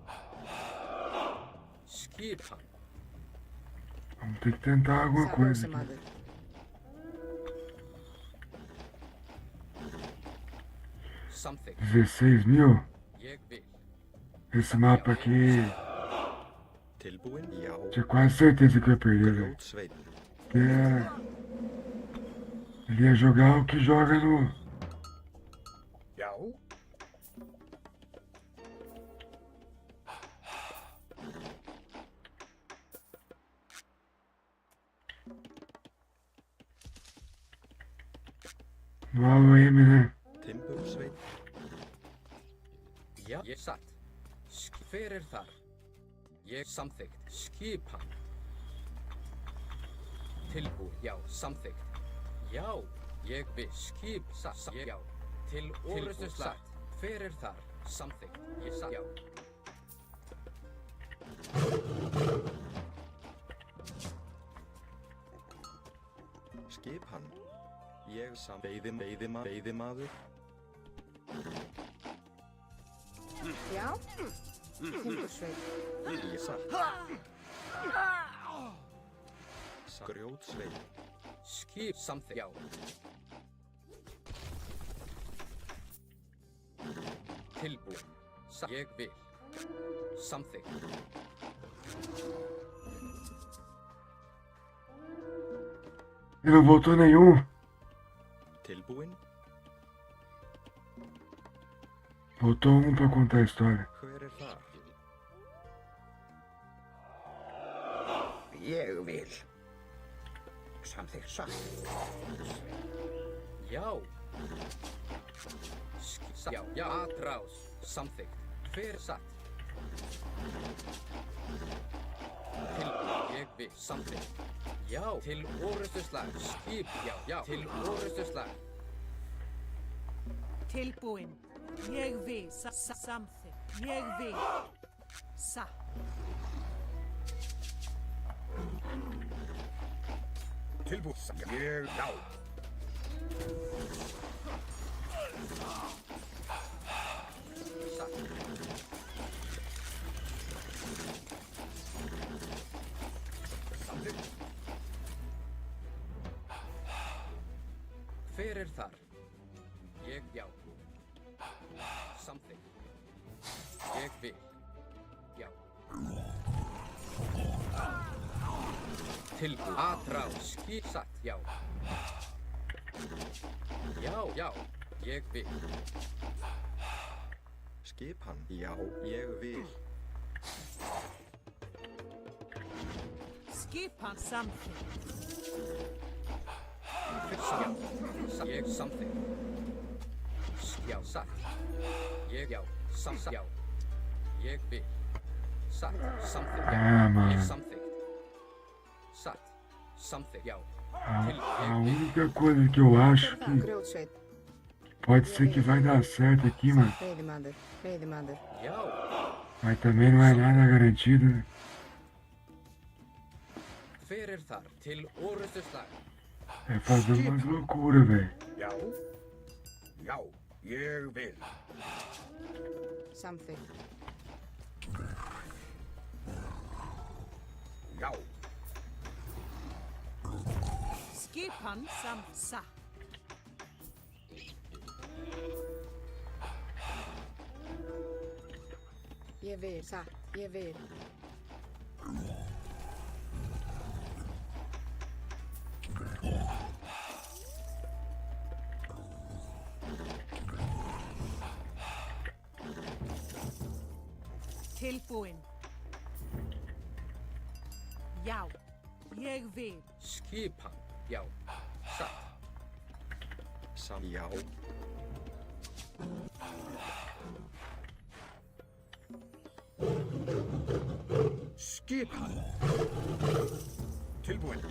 Skipan. Vamos ter que tentar alguma coisa aqui. Fjósamaður. Samþykkt. 16 mil? Ég vil. Esse mapa aqui, Tilbúin, já. tinha quase certeza que eu ia perder, velho. Rótsveit. Porque ele ia jogar o que joga no. Já. No AOM, né? Timbursveit. Já. Ég satt. Hver er þar? Ég samþykkt. Skipan. Tilbúið. Já. Samþykkt. Já. Ég vil. Skip. Já. Til orustu slag. Hver er þar? Samþykkt. Ég satt. Já. Skipan. Ég veiðimaður. Já. Timbursveit. Ég satt. Grjótsveit. Skip. Samþykkt. Já. Tilbúið. Ég vil. Samþykkt. Ele não voltou nenhum. Tilbúin. Voltou um pra contar a história. Hver er þar? Ég vil. Samþykkt satt. Já. Já. Já. Atrás. Samþykkt. Hver satt? Tilbúið. Ég vil. Samþykkt. Já. Til orustu slag. Skip. Já. Já. Til orustu slag. Tilbúin. Ég vil. Samþykkt. Ég vil. Satt. Tilbúið. Ég já. Satt. Samþykkt. Hver er þar? Ég já. Samþykkt. Ég vil. Já. Tilbúið. Atrás. Skip. Satt. Já. Já. Já. Ég vil. Skipan. Já, ég vil. Skipan samþykkt. Já. Ég samþykkt. Já. Satt. Ég já. Satt. Já. Ég vil. Satt. Samþykkt. Já. Ah, mano. Ég samþykkt. Satt. Samþykkt. Já. A única coisa que eu acho Það que grjótsveit. pode ser que vai dar certo aqui, mano. Veiðimaður. Veiðimaður. Já. Mas também não é nada garantido, né? Hver er þar? Til orustu slag. É fazer umas loucuras, velho. Já. Já. Ég vil. Samþykkt. Já. Skipan satt. Ég vil. Satt. Ég vil. Tilbúin. Já. Ég vil. Skipan. Já. Satt. Já. Skipan. Tilbúin.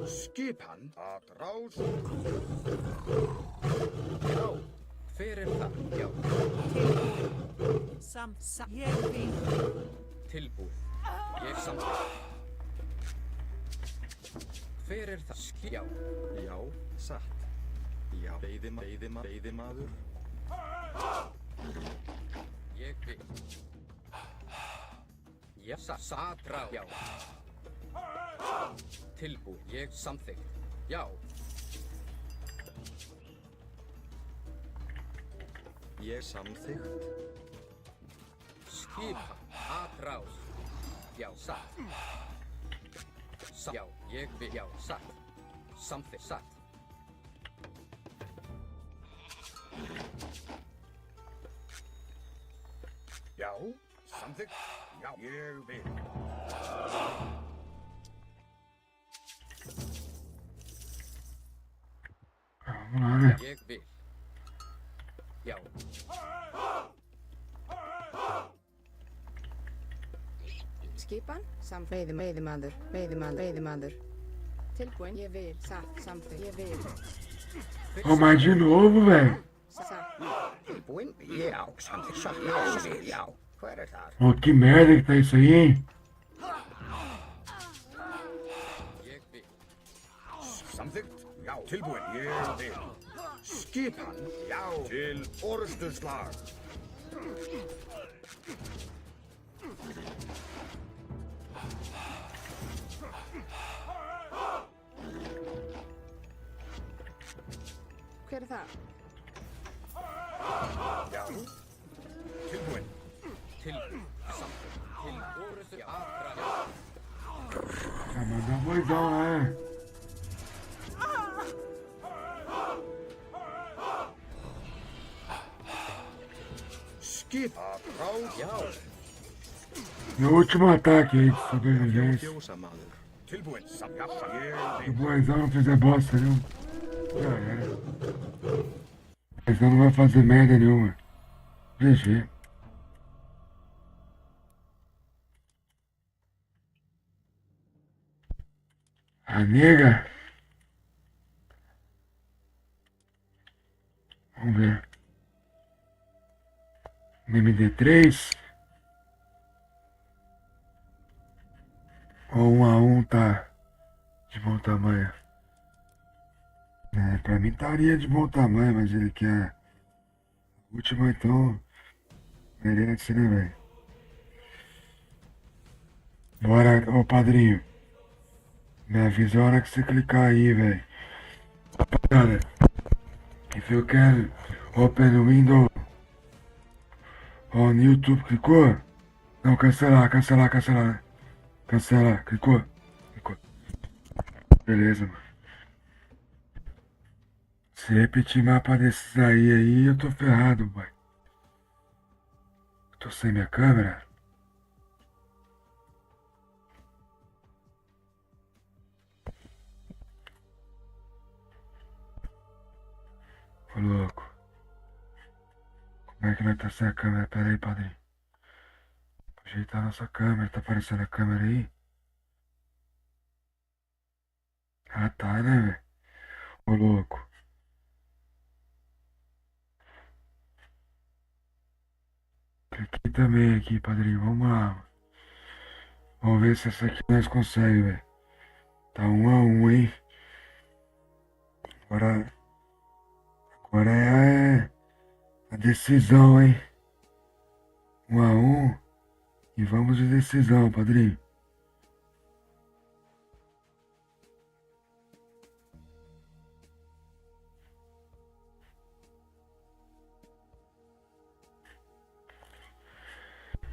Skipan. Atrás. Já. Hver er þar? Já. Tilbúin. Ég vil. Tilbúið. Ég samþykkt. Hver er það? Já. Já, satt. Já, veiðimaður. Ég vil. Já. Satrá. Já. Tilbúið. Ég samþykkt. Já. Ég samþykkt. Skipan. Atrás. Já. Satt. Já. Ég vil. Já. Satt. Samþykkt. Satt. Já. Samþykkt. Já. Ég vil. Vamos lá, né? Ég vil. Já. Skipan, veiðimaður, veiðimaður. Tilbúin, ég vil, satt, samþykkt, ég vil. Ô, mas de novo, velho. Satt, Tilbúin? Já, samþykkt satt. Já, ég vil, já. Hver er það? Ô, que merda que tá isso aí, hein? Ég vil. Samþykkt? Já. Tilbúin? Ég vil. Skipan? Já. Til orustuslag. hver er það? Já. Tilbúin? Til samþykkt. Til orustu aðra. Ah, mas dá voizão, né? Skipa frá. Já. Meu último ataque aí de sobrevivência. Fjósamaður. Tilbúin? Já, Se o ég vil. boizão não fizer bosta nenhuma, já era. O boizão não vai fazer merda nenhuma. GG. A nega. Vamos ver. No MD3. Ou 1 a 1 tá de bom tamanho. É, pra mim estaria de bom tamanho, mas ele quer. O último então. Merece, né, velho? Bora, ô padrinho. Me avisa a hora que você clicar aí, velho. Rapaziada, if you can open window on YouTube, clicou? Não, cancelar. Cancela, clicou? Clicou. Beleza, mano. Se repetir mapa desses aí, eu tô ferrado, boy. Tô sem minha câmera. Ô louco. Como é que nós tá sem a câmera? Pera aí, padrinho. Vou ajeitar a nossa câmera. Tá aparecendo a câmera aí? Ah, tá, né, velho? Ô louco. Cliquei também aqui, padrinho. Vamos lá. Vamos ver se essa aqui nós conseguimos, velho. Tá 1 a 1, hein? Agora é a decisão, hein? 1 a 1. E vamos de decisão, padrinho.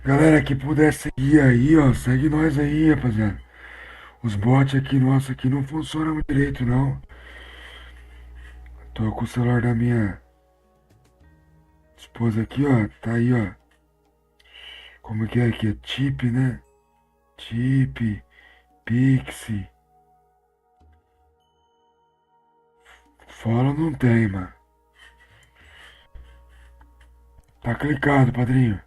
Galera que puder seguir aí, ó, segue nós aí, rapaziada. Os bots aqui, nossos aqui, não funcionam direito, não. Tô com o celular da minha esposa aqui, ó. Tá aí, ó. Como que é aqui? É Chip, né? Chip, Pixie. Follow não tem, mano. Tá clicado, padrinho.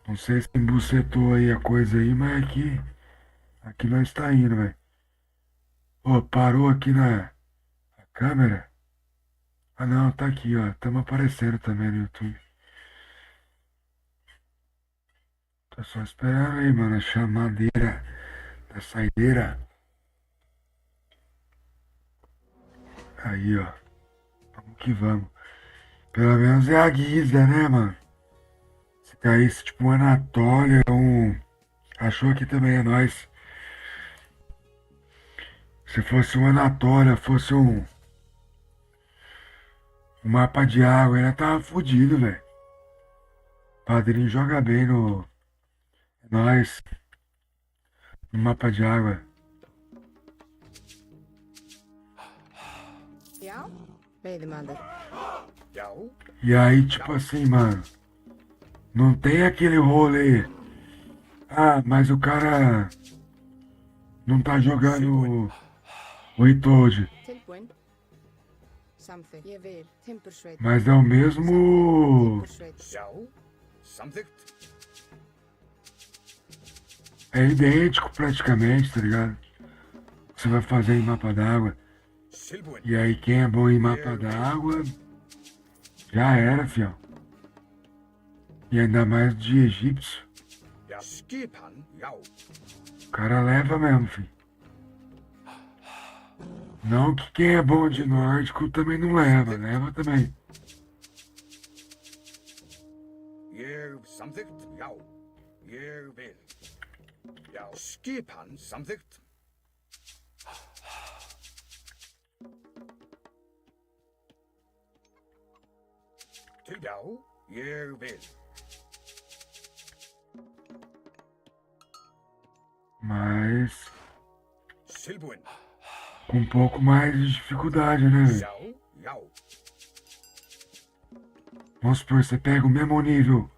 Não sei se embucetou aí a coisa aí, mas aqui nós tá indo, velho. Ó, parou aqui na câmera. Ah não, tá aqui, ó. Tamo aparecendo também no YouTube. Tô só esperando aí, mano, a chamadeira da saideira. Aí, ó. Vamos que vamos. Pelo menos é a Guisa, né, mano? Se caísse tipo um Anatólia, Achou aqui também, é nóis. Se fosse um Anatólia, fosse um mapa de água, ainda tava fudido, velho. Padrinho joga bem no. É nóis. No mapa de água. Já, veiðimaður. Já. E aí, tipo assim, mano. Não tem aquele rolê. Ah, mas o cara não tá jogando o Itoad. Tilbúin. Samþykkt, ég vil. Timbursveit. Mas é o mesmo. Timbursveit. Já. Samþykkt? É idêntico praticamente, tá ligado? Você vai fazer em mapa d'água. Silbuin. E aí quem é bom em mapa d'água já era, fião. E ainda mais de egípcio. Ja. Skipan. Jau. O cara leva mesmo, filho. Não que quem é bom de nórdico também não leva, leva também. Ég samþykkt. Já. Ég vil. Já. Skipan samþykkt. Til já. Ég vil. Mas Silbuin. com um pouco mais de dificuldade, né, velho? Já. Já. Vamos supor, você pega o mesmo nível.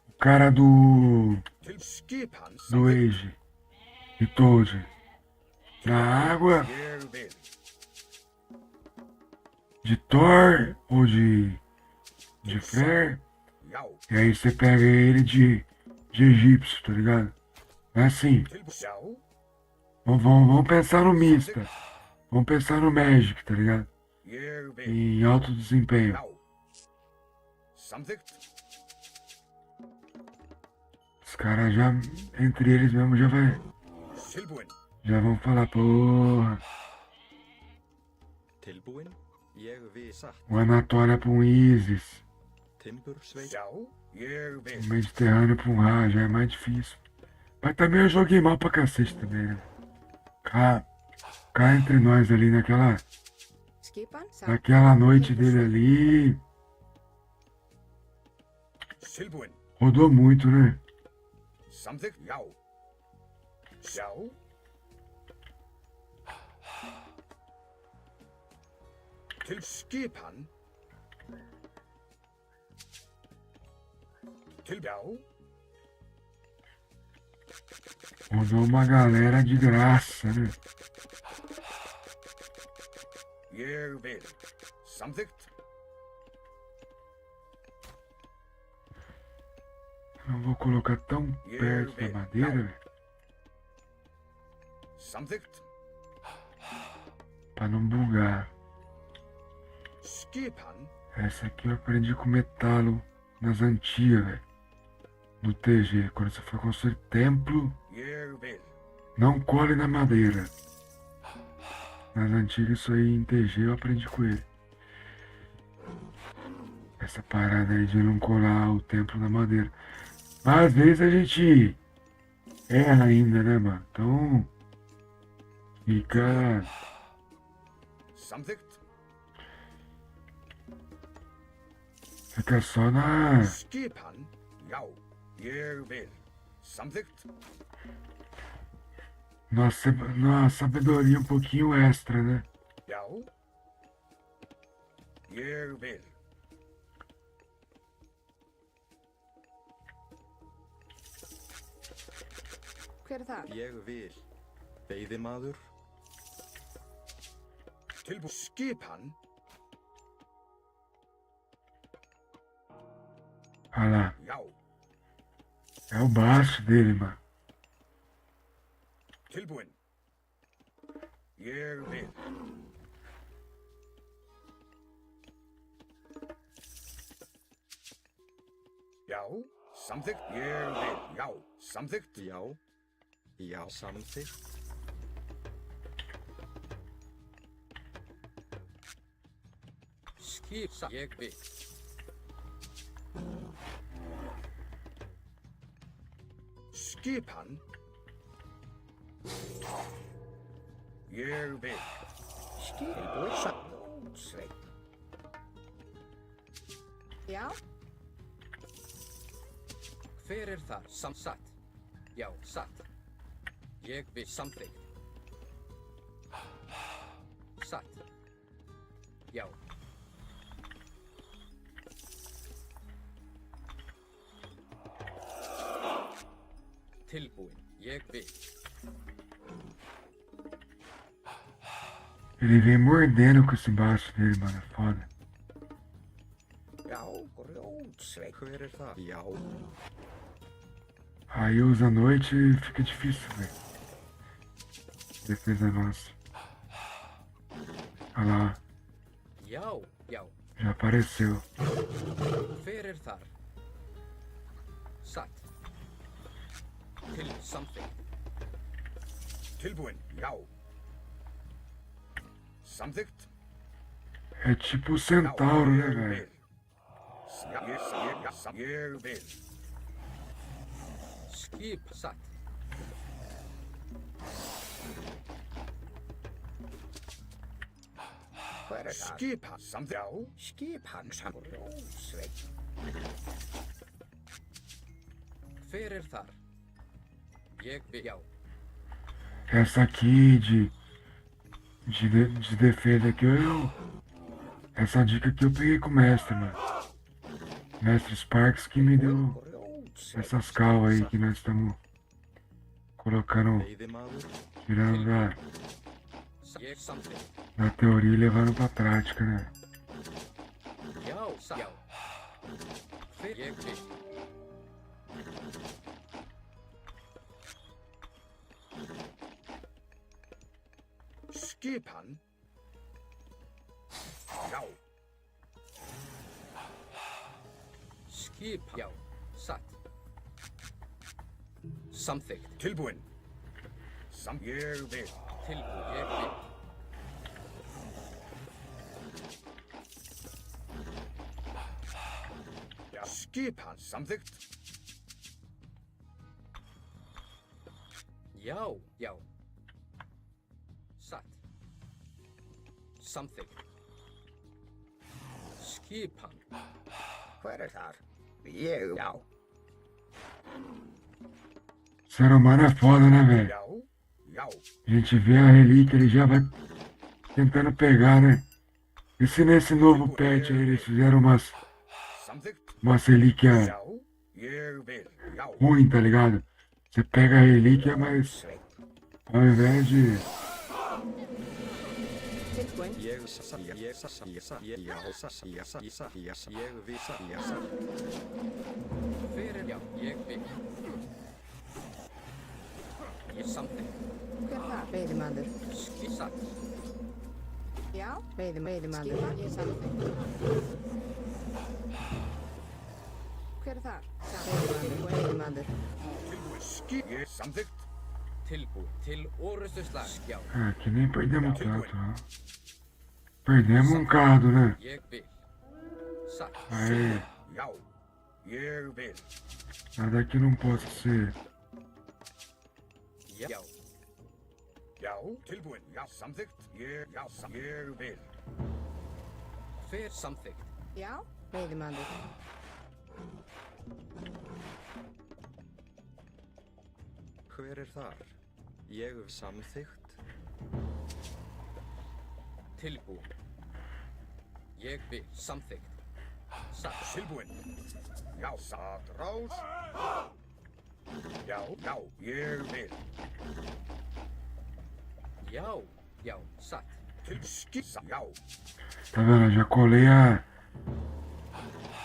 O cara do Til skipan do samþykkt. Age e Toad. Na água, Ég vil. de Thor ou de Freyr. Já. E aí você pega ele de egípcio, tá ligado? É assim, Til já. vamos pensar no Mista. Vamos pensar no Magic, tá ligado? Ég vil. Em alto desempenho. Já. Samþykkt. Os caras já, entre eles mesmo, Silbuin. já vão falar, porra, Tilbúin. Ég vil. Satt. o Anatólia pra um Isis, Timbursveit. Já. Ég o vil. Mediterrâneo pra um Ra, já é mais difícil. Mas também eu joguei mal pra cacete também, né? Cá entre nós ali Skipan. naquela noite dele ali, Silbuin. rodou muito, né? Samþykkt. Já. Já. Til skipan. Til já. Rodou uma galera de graça, né? Ég vil. Samþykkt. Não vou colocar tão perto da madeira, velho, Samþykkt. pra não bugar. Skipan. Essa aqui eu aprendi com metalo nas antigas, velho. No TG, quando você for construir templo, Ég vil. não cole na madeira. Nas antigas, isso aí em TG eu aprendi com ele. Essa parada aí de não colar o templo na madeira. Mas às vezes a gente erra ainda, né, mano? Então fica Samþykkt. só na Skipan. Já. Ég vil. Samþykkt. na sabedoria um pouquinho extra, né? Já. Ég vil. Hver er það? Ég vil. Veiðimaður. Tilbúin. Skipan. Olha lá, Já. é o baixo dele, mano. Tilbúin. Ég vil. Já. Samþykkt. Ég vil. Já. Samþykkt. Já. Já. Samþykkt. Skip. Ég vil. Skipan. Ég vil. Tilbúin. Sveit. Já. Hver er þar? Satt. Já, satt. Ég vil. Samþykkt. Satt. Já. Tilbúin. Ég vil. Ele vem mordendo com esse baixo dele, mano. É foda. Já. Grjótsveit. Hver er það? Já. Aí usa a noite e fica difícil, velho. Defesa nossa. Olha lá, Já, já. já apareceu. Hver þar? Satt. Til something. Tilbúin, já. Samþykkt. É tipo o Já, centauro, né, ég velho? vil. Ég vil. Skip satt. Hver það? Skipa, samþykkt. Já, skipan samrósveit. Hver þar? Ég vil. Já. Essa aqui de defesa aqui, essa dica que eu peguei com o mestre, mano. Mestre Sparks que me deu essas calvas aí que nós estamos colocando, Veiðimaður. tirando Ég something. da teoria e levando pra prática, né? Já, satt. Já. Hver ég vil. Skipan. Já, Skip. Já. Satt. Samþykkt. tilbúin. Ég vil. Tilbúið. Ég vil. Já, skipan samþykkt. Já, já. Satt. Samþykkt. Skipan. Hver þar? Ég, já. Ser humano é foda, né, velho? Já, já. A gente vê a relíquia, ele já vai tentando pegar, né? E se nesse novo patch aí eles fizeram umas relíquias Já, ég vil. Já, ruins, tá ligado? Você pega a relíquia, mas ao invés de Tilbúin. Ég vil satt. Ég vil satt. Hver já, ég vil. Ég samþykkt. Hver það? Veiðimaður. Skip satt. Já. Veiðimaður. Skipan. Ég samþykkt. Hver það? Veiðimaður. tilbúin. Ég samþykkt. Tilbúið. Til orustu slag. Já, Ah, que nem perdemos tanto, né? Perdemos um cardo, né? ég vil. Satt. Aí, Já, ég vil. nada que não possa ser. Já. Já, tilbúin. Já, samþykkt. Ég vil. Hver samþykkt. Já. Veiðimaður. Hver þar? Ég vil samþykkt. Tilbúið. Ég vil. Samþykkt. Satt. Tilbúin. Já, satt rás. Já, ég vil. Já, já. Satt. Til skissa. Já, Tá vendo? Eu já colei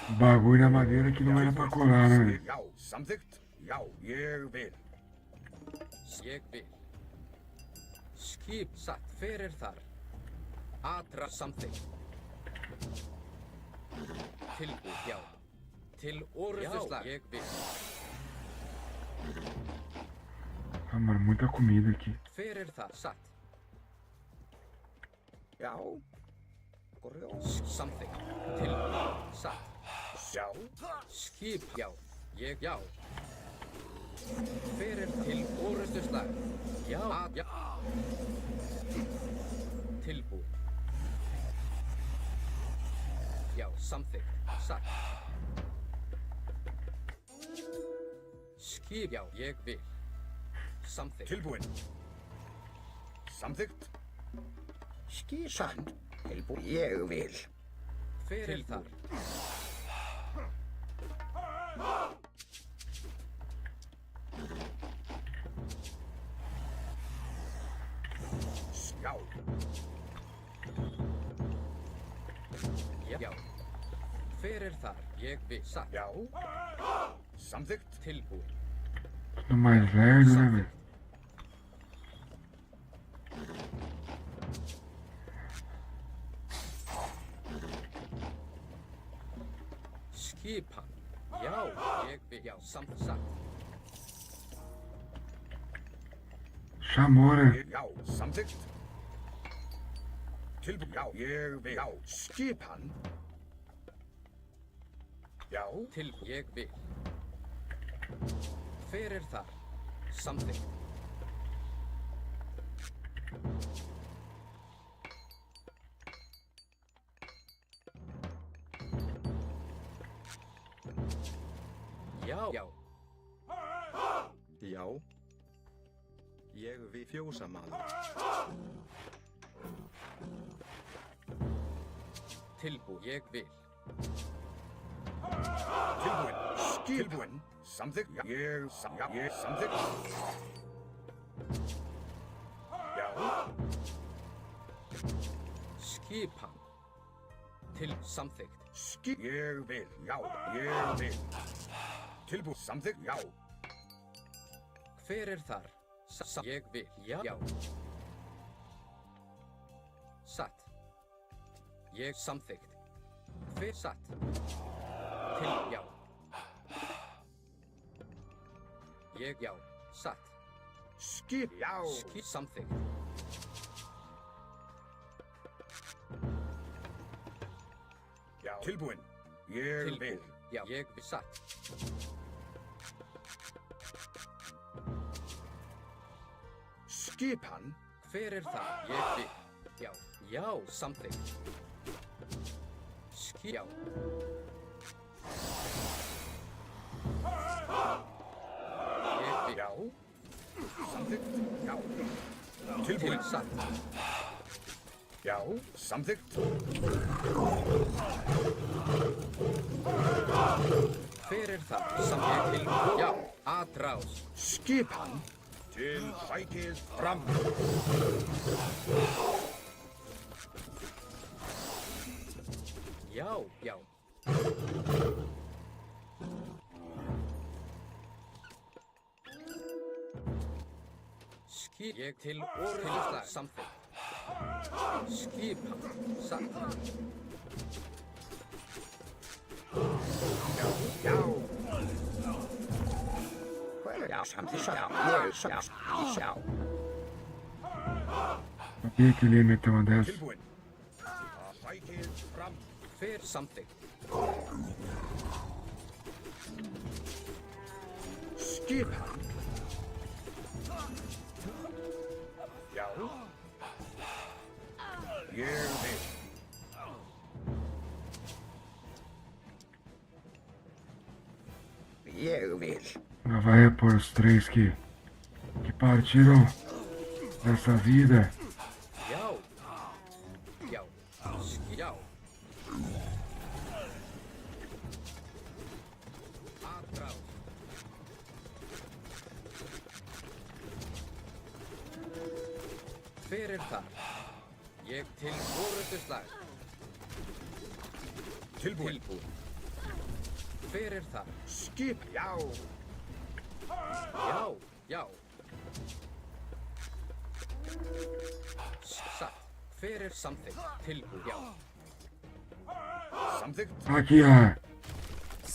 o bagulho na madeira que não era pra colar, né? já, samþykkt. Já, ég vil. Ég vil. Skip satt. Hver þar? Atra samþykkt. Tilbúið. Já. Til orustu slag. Ég vil. Ah, mano, muita comida aqui. Hver þar? Satt. Já, Samþykkt. Tilbúið. Satt. já, Skip. Já. Ég. Já. Hver til orustu slag? Já. Já. Tilbúið. Já. Samþykkt. Satt. Skip. Já. Ég vil. Samþykkt. tilbúin. Samþykkt. Skipan. Tilbúin. Ég vil. Hver þar? Já, Já. Hver þar? Ég vil. Satt. já. Samþykkt. Tilbúið. Quanto mais lerdo, né, velho? Skipan. Já, ég vil, já, satt. Chamou, né? Já, samþykkt. Tilbúin. Já, ég vil. Já, skipan. Já, Til, ég vil. Hver er þar? Samþykkt. Já, já, Já. Ég vil fjósamaður. ég vil. tilbúin. Tilbúin. Samþykkt. Já, ég samþykkt. Já, Skipan. Til samþykkt. ég vil. Já, ég vil. Tilbúin. Samþykkt. Já, Hver er þar? Ég vil, já, já. Satt. Ég samþykkt. Hver satt? Til, já. Ég, já, satt. já, Samþykkt. já. Tilbúin. Ég vil. Tilbúin. Já, ég vil satt. Skipan. Hver er það? Ég vil. Já, já, samþykkt. Já. Ég vil. Já. Samþykkt. Já. Til Tilbúin. satt. Já, samþykkt. Hver er það? Sem ég til. Já, atrás. Skipan. Til sækið fram. Já, já. Ég til orðslag samþykkt. Skipan. Satt. Já. Já, samþykkt. Já. Sabia que ele ia meter uma dessa. Tilbúin. Sækið fram. Hver samþykkt? Skipan. Já. Ég vil. Ég vil. Ela vai por os três que partiram dessa vida. Já. Já. Já. Atrás. Hver er þar? Ég til orðslag. Tilbúin. Hver er þar? Skip. Já. Já, já. Satt. Hver er samþykkt? Tilbúið, já. Samþykkt. Aqui, ó.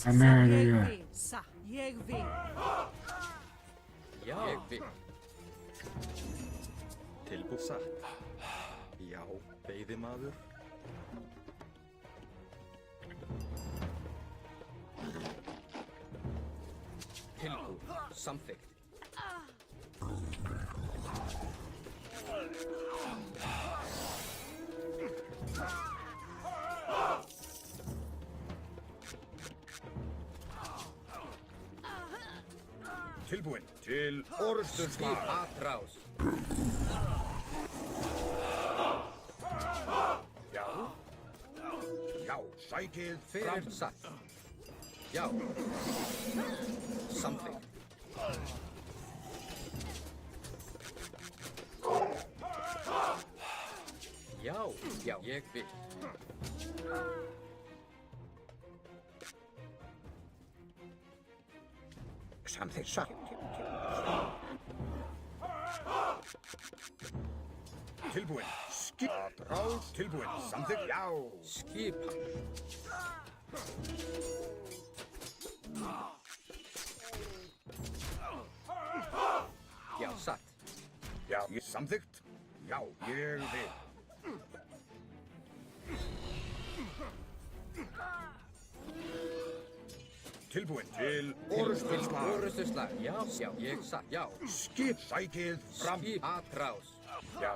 A merda aí, ó. Ég vil. Já. Ég vil. Tilbúið satt. Já, veiðimaður. Tilbúið, samþykkt. Tilbúin. Til orðstunslag. Skip atrás. Já. Já, sækið Hver fram. er satt? Já. Samþykkt. Já, já, ég vil. Samþykkt. Tilbúin. Ráð. Tilbúin. Samþykkt. Já. Skipan. Já, satt. Já. Samþykkt. Já. Ég vil. Tilbúin til orustuslag. Orustuslag. Já, já, ég satt. Já. Skip sækið fram. Skip atrás. Já.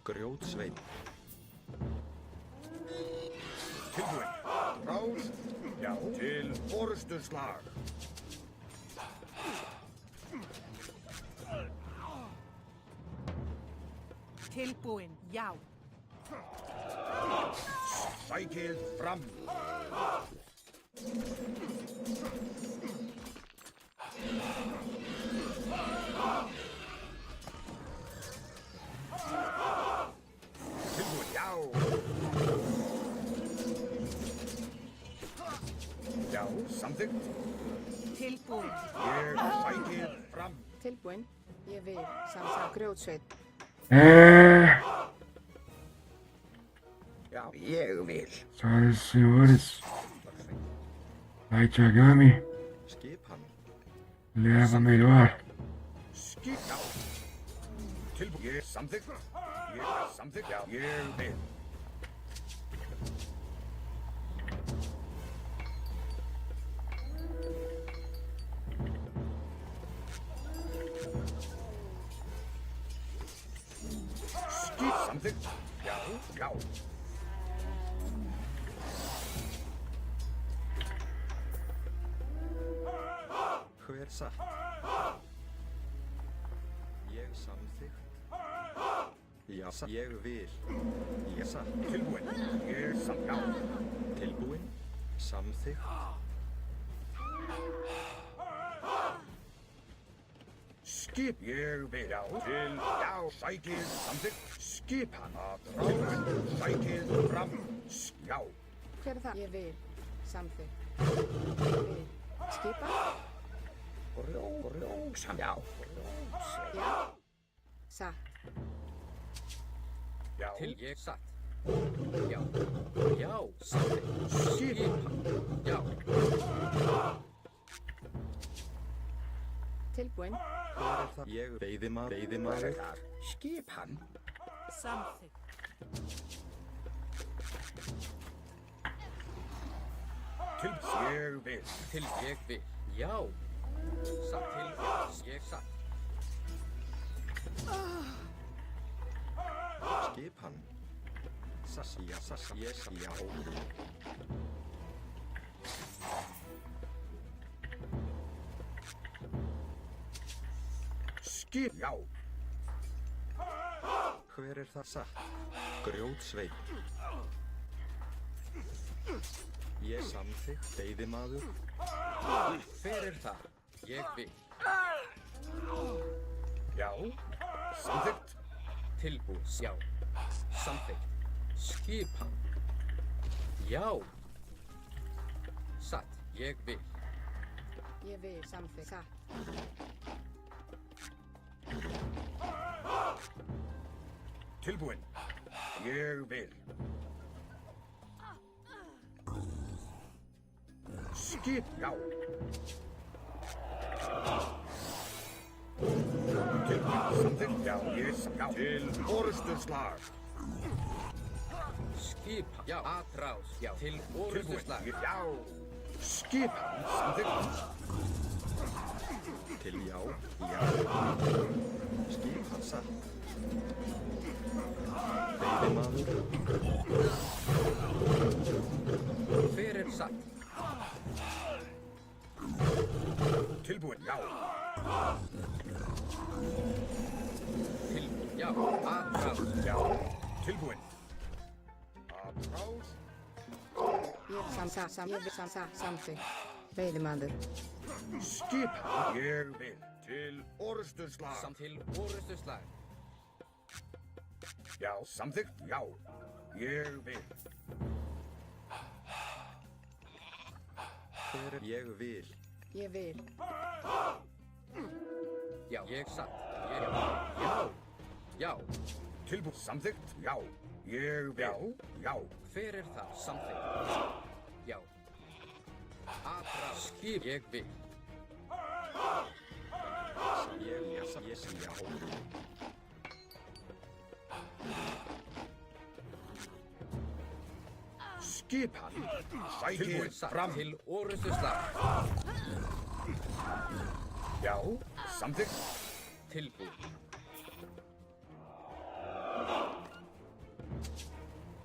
Grjótsveinn. Tilbúin. Ráð. Já. Til orustuslag. Tilbúin, já. Sækið fram. Tilbúin, já. Já, samþykkt. Tilbúin, Ég sækið fram. Tilbúin. Ég vil. Samsa. Grjótsveit. Já, ég vil. Senhoras e senhores, Light Yagami Skipan. leva melhor. Skip, já. Tilbúin. Ég samþykkt. Ég samþykkt. Já, ég vil. Skip samþykkt. Já, já. Hver satt? Ég samþykkt. Já, satt. Ég vil. Ég satt. Tilbúin. Ég samþykkt. Já. Tilbúin. Samþykkt. Skip, ég vil. Já. Til, já, sækið samþykkt. Skip hann. Tilbúin. Sækið fram. Já. Hver er það? Ég vil. Samþykkt. Ég vil. Skipan. Rjósam. Já. Já. Satt. Já. Til ég satt. Já. Já, samþykkt. Skipan. Já. Tilbúin. Hver er það? Ég veiðimaður. Skip hann. samþykkt. Til ég vil. Til ég vil. Já. Satt til ég satt. Skipan. Sassia, já. Skip, já. Hver er það satt? Grjótsveinn. Ég samþykkt, veiðimaður. Hver er það? Ég vil. Já. Samþykkt. Tilbúin. Já. Samþykkt. Skipan. Já. Satt. Ég vil. Ég vil. Samþykkt. Satt. Tilbúin. Ég vil. Skip, já. Tilbúin. Samþykkt, já. Já. Til orusturslag. Skipan. Já. Atrás. Já. Til orustuslag. Tilbúin. Já. Skipan. Samþykkt. Til já. Skipan satt. Veiðimaður. Hver er satt? Tilbúin, já. Tilbúin. Já. Atrás. Já. Tilbúin. Atrás. Ég vil. Ég vil. Samþykkt. Veiðimaður. Skipan, ég vil til orustuslag. Til orustuslag. Já, samþykkt, já. Ég vil. Ég vil. Ég vil. Já, ég satt. Já. Já. Tilbúið, samþykkt, já. Ég vil, já. Hver er það? Samþykkt. Já. Aðra. Skip. Ég vil. Ég já. Skipan, sækið Tilbúin. Satt. fram. Til orustuslag. Já, samþykkt. Tilbúin.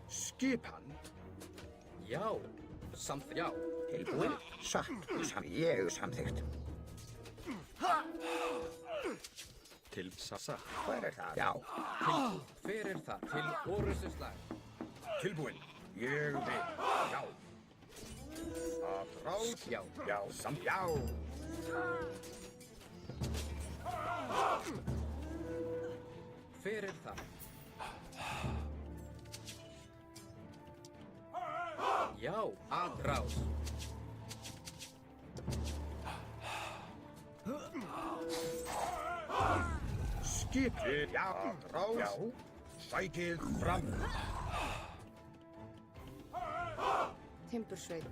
Skipan, Já. Samþykkt. Já. tilbúin. Satt, ég samþykkt. Til sassa. Hver er það? Já. Tilbúin. Hver er það? Til orustuslag. Tilbúin. Ég vil, já. Að ráð, Já. já, já. Hver er það? Já. Aðrás. Skipið, já. Að ráð, já. Sækið fram. Timbursveit.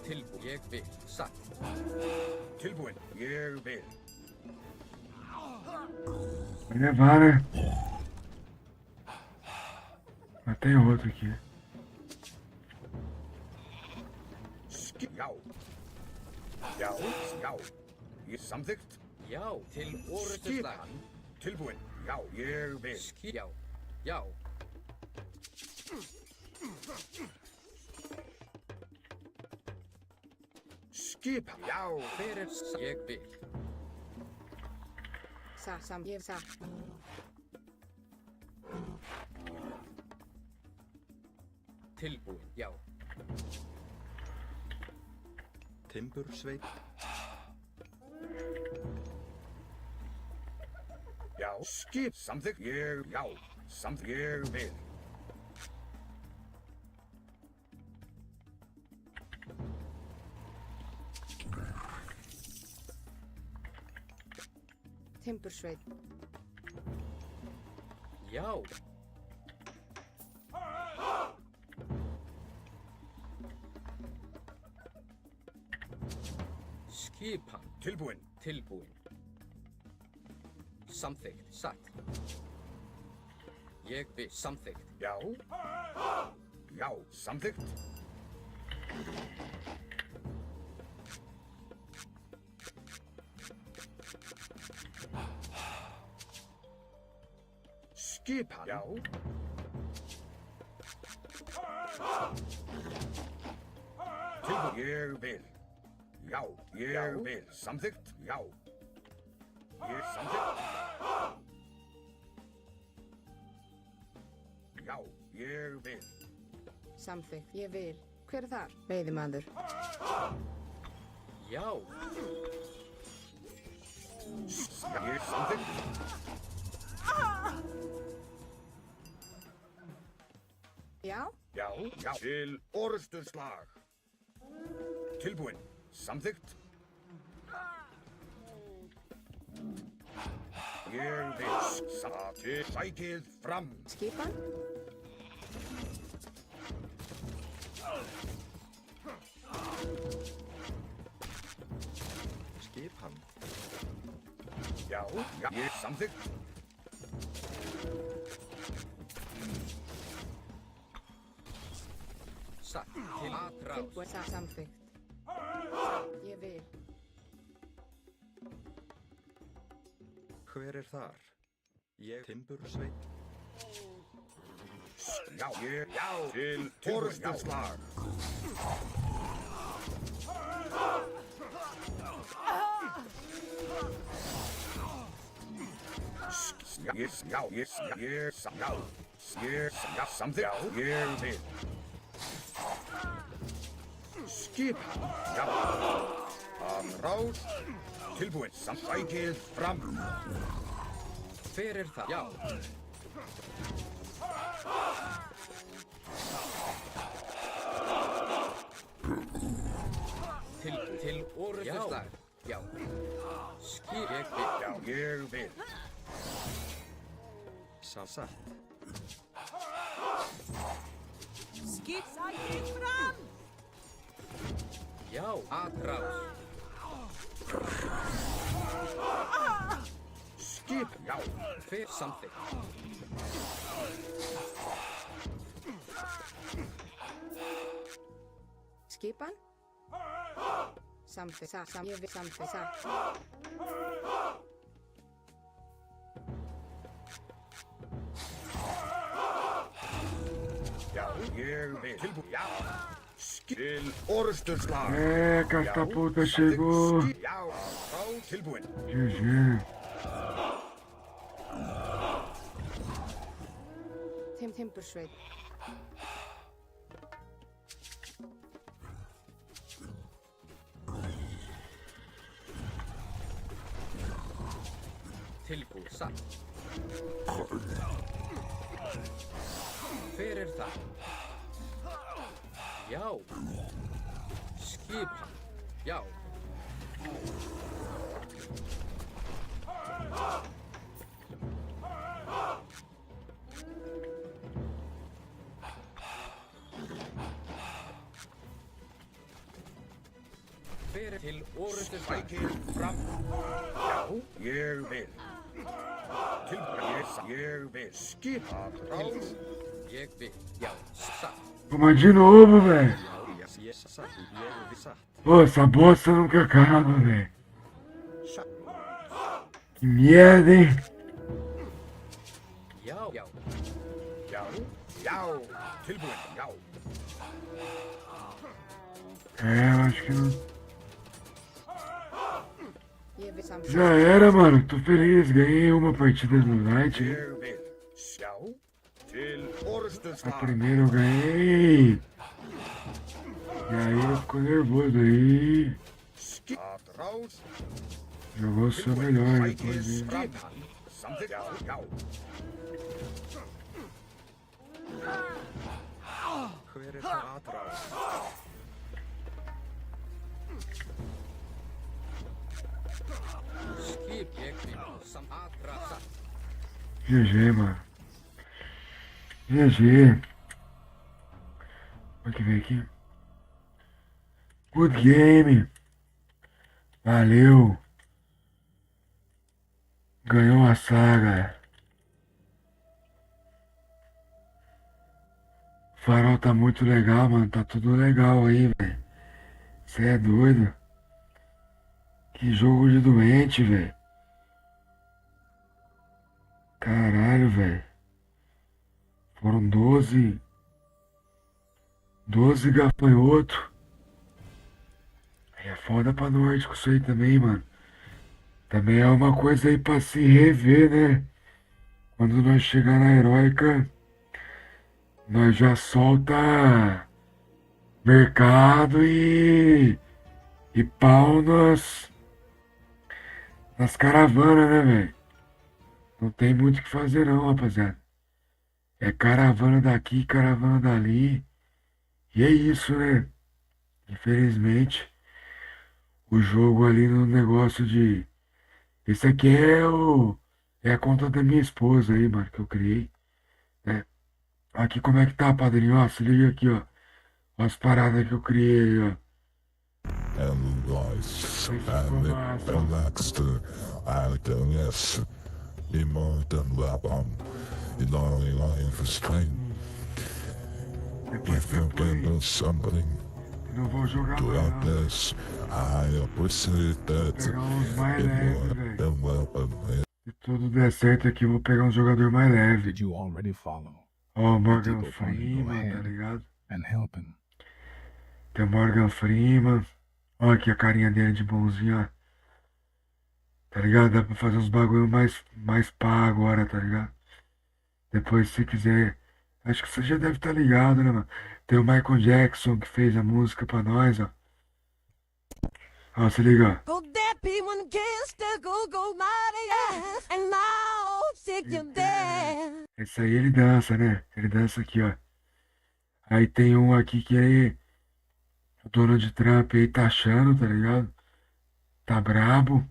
Tilbúin. Ég vil. Satt. Tilbúin. Ég vil. Vale. Mas tem outro aqui. Já. Já, já. Ég samþykkt. Já. Til orustuslag. Skipan, tilbúin. Já, ég vil. Já. Já. Skipan, já. Hver er ég vil. Ég satt. Tilbúin. Já. Timbursveit. Já, skip, samþykkt. Ég, já. Samþykkt, ég vil. Timbursveit. Já. Skipan. Tilbúin. Tilbúin. Samþykkt. Satt. Ég vil. Samþykkt. Já. Já, samþykkt. Skipan, já. Tilbúin. Ég vil. Já, ég vil. Samþykkt, já. Ég samþykkt. Já, ég vil. Samþykkt. Ég vil. Hver er þar? Veiðimaður. Já. Ég samþykkt. Já. Já, já. Til orustuslag. Tilbúin. Samþykkt. Ég vil. Til sækið fram. Skipan. Skipan. Já, já. Ég samþykkt. Satt. Til aðrás. Tilbúin. Samþykkt. Ég vil. Hver er þar? Ég timbursveit. Já, ég, já. Til orustuslag. Já, samþykkt. Já, ég vil. Skipan, já. Ráð. Tilbúin. Sækið fram. Hver er það? Já. Til orustuslag. Já. Skip ég vil. Já, ég vil. Satt. Skip sækir fram. Já, atrás. Skip. Já. Hver samþykkt? Skipan. Samþykkt. Ég vil samþykkt. Já, ég vil. Tilbúin. Já. Skip. Til orustuslag. Carta puta chegou. Já, ráð. Tilbúin. GG. Timbursveit. Tilbúið. Satt. Hver er það? Já. Skipan. Já. Hver er til orustuslag? Sækið fram. Já, ég vil. Tilbúin. Ég vil. Skip. Ráð. Ég vil. Já. Satt. Vamos de novo, velho. Satt. Ég vil satt. Pô, essa bosta nunca acaba, velho. Satt. Que merda, hein? Já. Já. Já. Já. Tilbúin. Já. Eu acho que não. Ég vil samþykkt. Já era, mano. Tô feliz. Ganhei uma partida no Night. Hein? Ég vil. Já. Til A orustuslag. primeira eu ganhei. E aí ele ficou nervoso aí. Skip. Ráð. Jogou o seu melhor depois. Sækið Hein? fram. Samþykkt. Já. Já. Hver er það atrás? Skip ég vil. Atrás. Satt. GG, mano. GG. Olha que vem aqui. Good game. Valeu. Ganhou a saga. O farol tá muito legal, mano. Tá tudo legal aí, velho. Cê é doido. Que jogo de doente, velho. Caralho, velho. Foram 12 gafanhotos. Aí é foda pra Nórdico isso aí também, mano. Também é uma coisa aí pra se rever, né? Quando nós chegar na Heróica, nós já solta mercado e pau nas caravanas, né, velho? Não tem muito o que fazer não, rapaziada. É caravana daqui, caravana dali. E é isso, né? Infelizmente, o jogo ali no negócio de... Esse aqui é a conta da minha esposa aí, mano, que eu criei. Né? Aqui como é que tá, padrinho? Ó, se liga aqui, ó. As paradas que eu criei, ó. And life and relaxed idleness immortal weapon in restraint. Depois If que eu you can criei, do something não vou jogar mais throughout não. this, I appreciate that Pegar uns mais leves, velho. immortal weapon. Se tudo der certo aqui, eu vou pegar um jogador mais leve. Did you already follow Ó, o Morgan Tipo, pode Freeman, go tá ahead. ligado? and help him? Tem o Morgan Freeman. Ó aqui a carinha dele de bonzinho, ó. Tá ligado? Dá pra fazer uns bagulho mais pá agora, tá ligado? Depois, se quiser... Acho que você já deve estar ligado, né, mano? Tem o Michael Jackson que fez a música pra nós, ó. Ó, se liga. Go there, P1 gangster, go mighty ass, and now sick you there. Esse aí ele dança, né? Ele dança aqui, ó. Aí tem um aqui que é o Donald Trump aí tá achando, tá ligado? Tá brabo.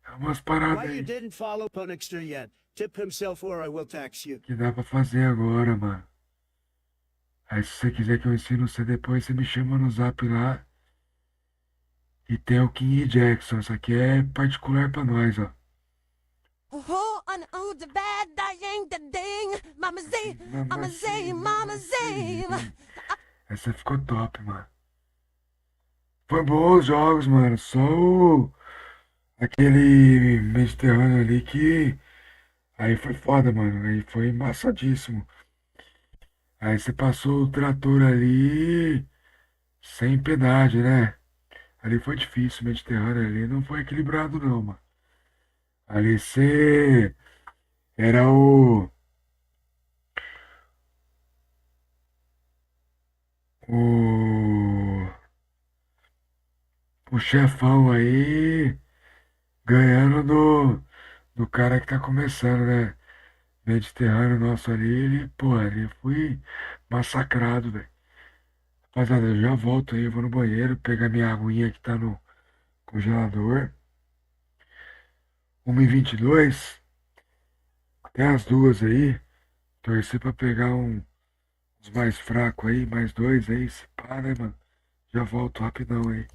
É umas paradas Why you aí didn't follow Punixter yet? Tip himself or I will tax you. que dá pra fazer agora, mano. Aí se você quiser que eu ensine você depois, você me chama no zap lá. E tem o King Jackson, isso aqui é particular pra nós, ó. Oh, and oh, the bad dying, the ding, mama say. Essa ficou top, mano. Foi bom os jogos, mano. Só aquele Mediterrâneo ali que. Aí foi foda, mano. Aí foi embaçadíssimo. Aí você passou o trator ali sem piedade, né? Ali foi difícil, o Mediterrâneo ali não foi equilibrado não, mano. Ali você era o o chefão aí ganhando do cara que tá começando, né? Mediterrâneo nosso ali, ele, pô, ali fui massacrado, velho. Rapaziada, eu já volto aí, eu vou no banheiro pegar minha aguinha que tá no congelador. 1h22, tem as duas aí. Torcer pra pegar uns mais fracos aí, mais dois aí, se pá, né, mano? Já volto rapidão aí.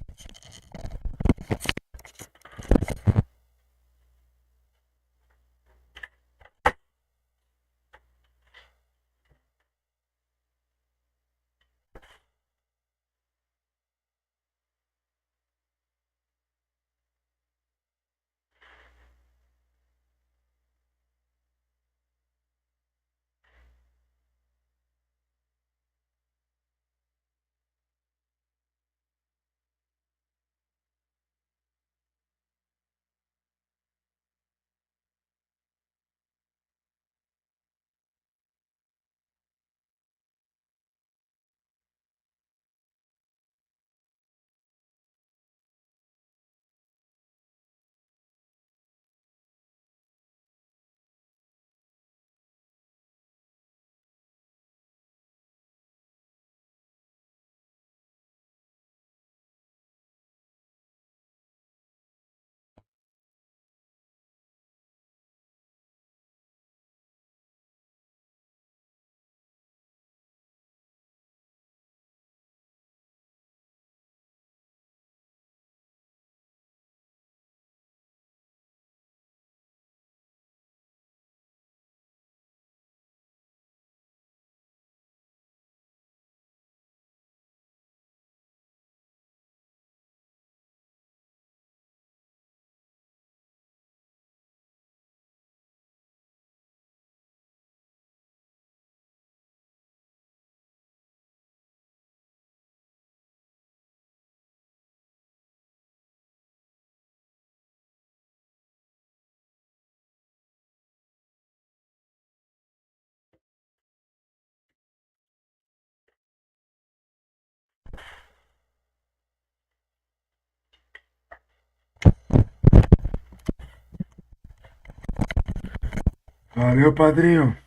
Valeu, padrinho.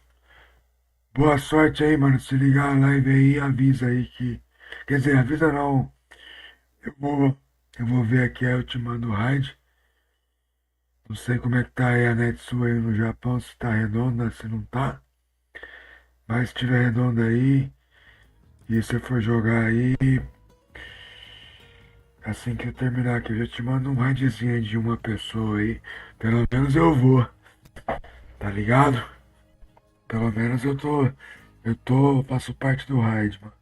Boa sorte aí, mano. Se ligar a live aí, avisa aí que. Quer dizer, avisa não. Eu vou, eu vou ver aqui, aí eu te mando o raid. Não sei como é que tá aí a net sua aí no Japão, se tá redonda, se não tá. Mas se tiver redonda aí, e se for jogar aí, assim que eu terminar aqui, eu já te mando um raidzinho aí de uma pessoa aí. Pelo menos eu vou, tá ligado? Pelo menos faço parte do raid, mano.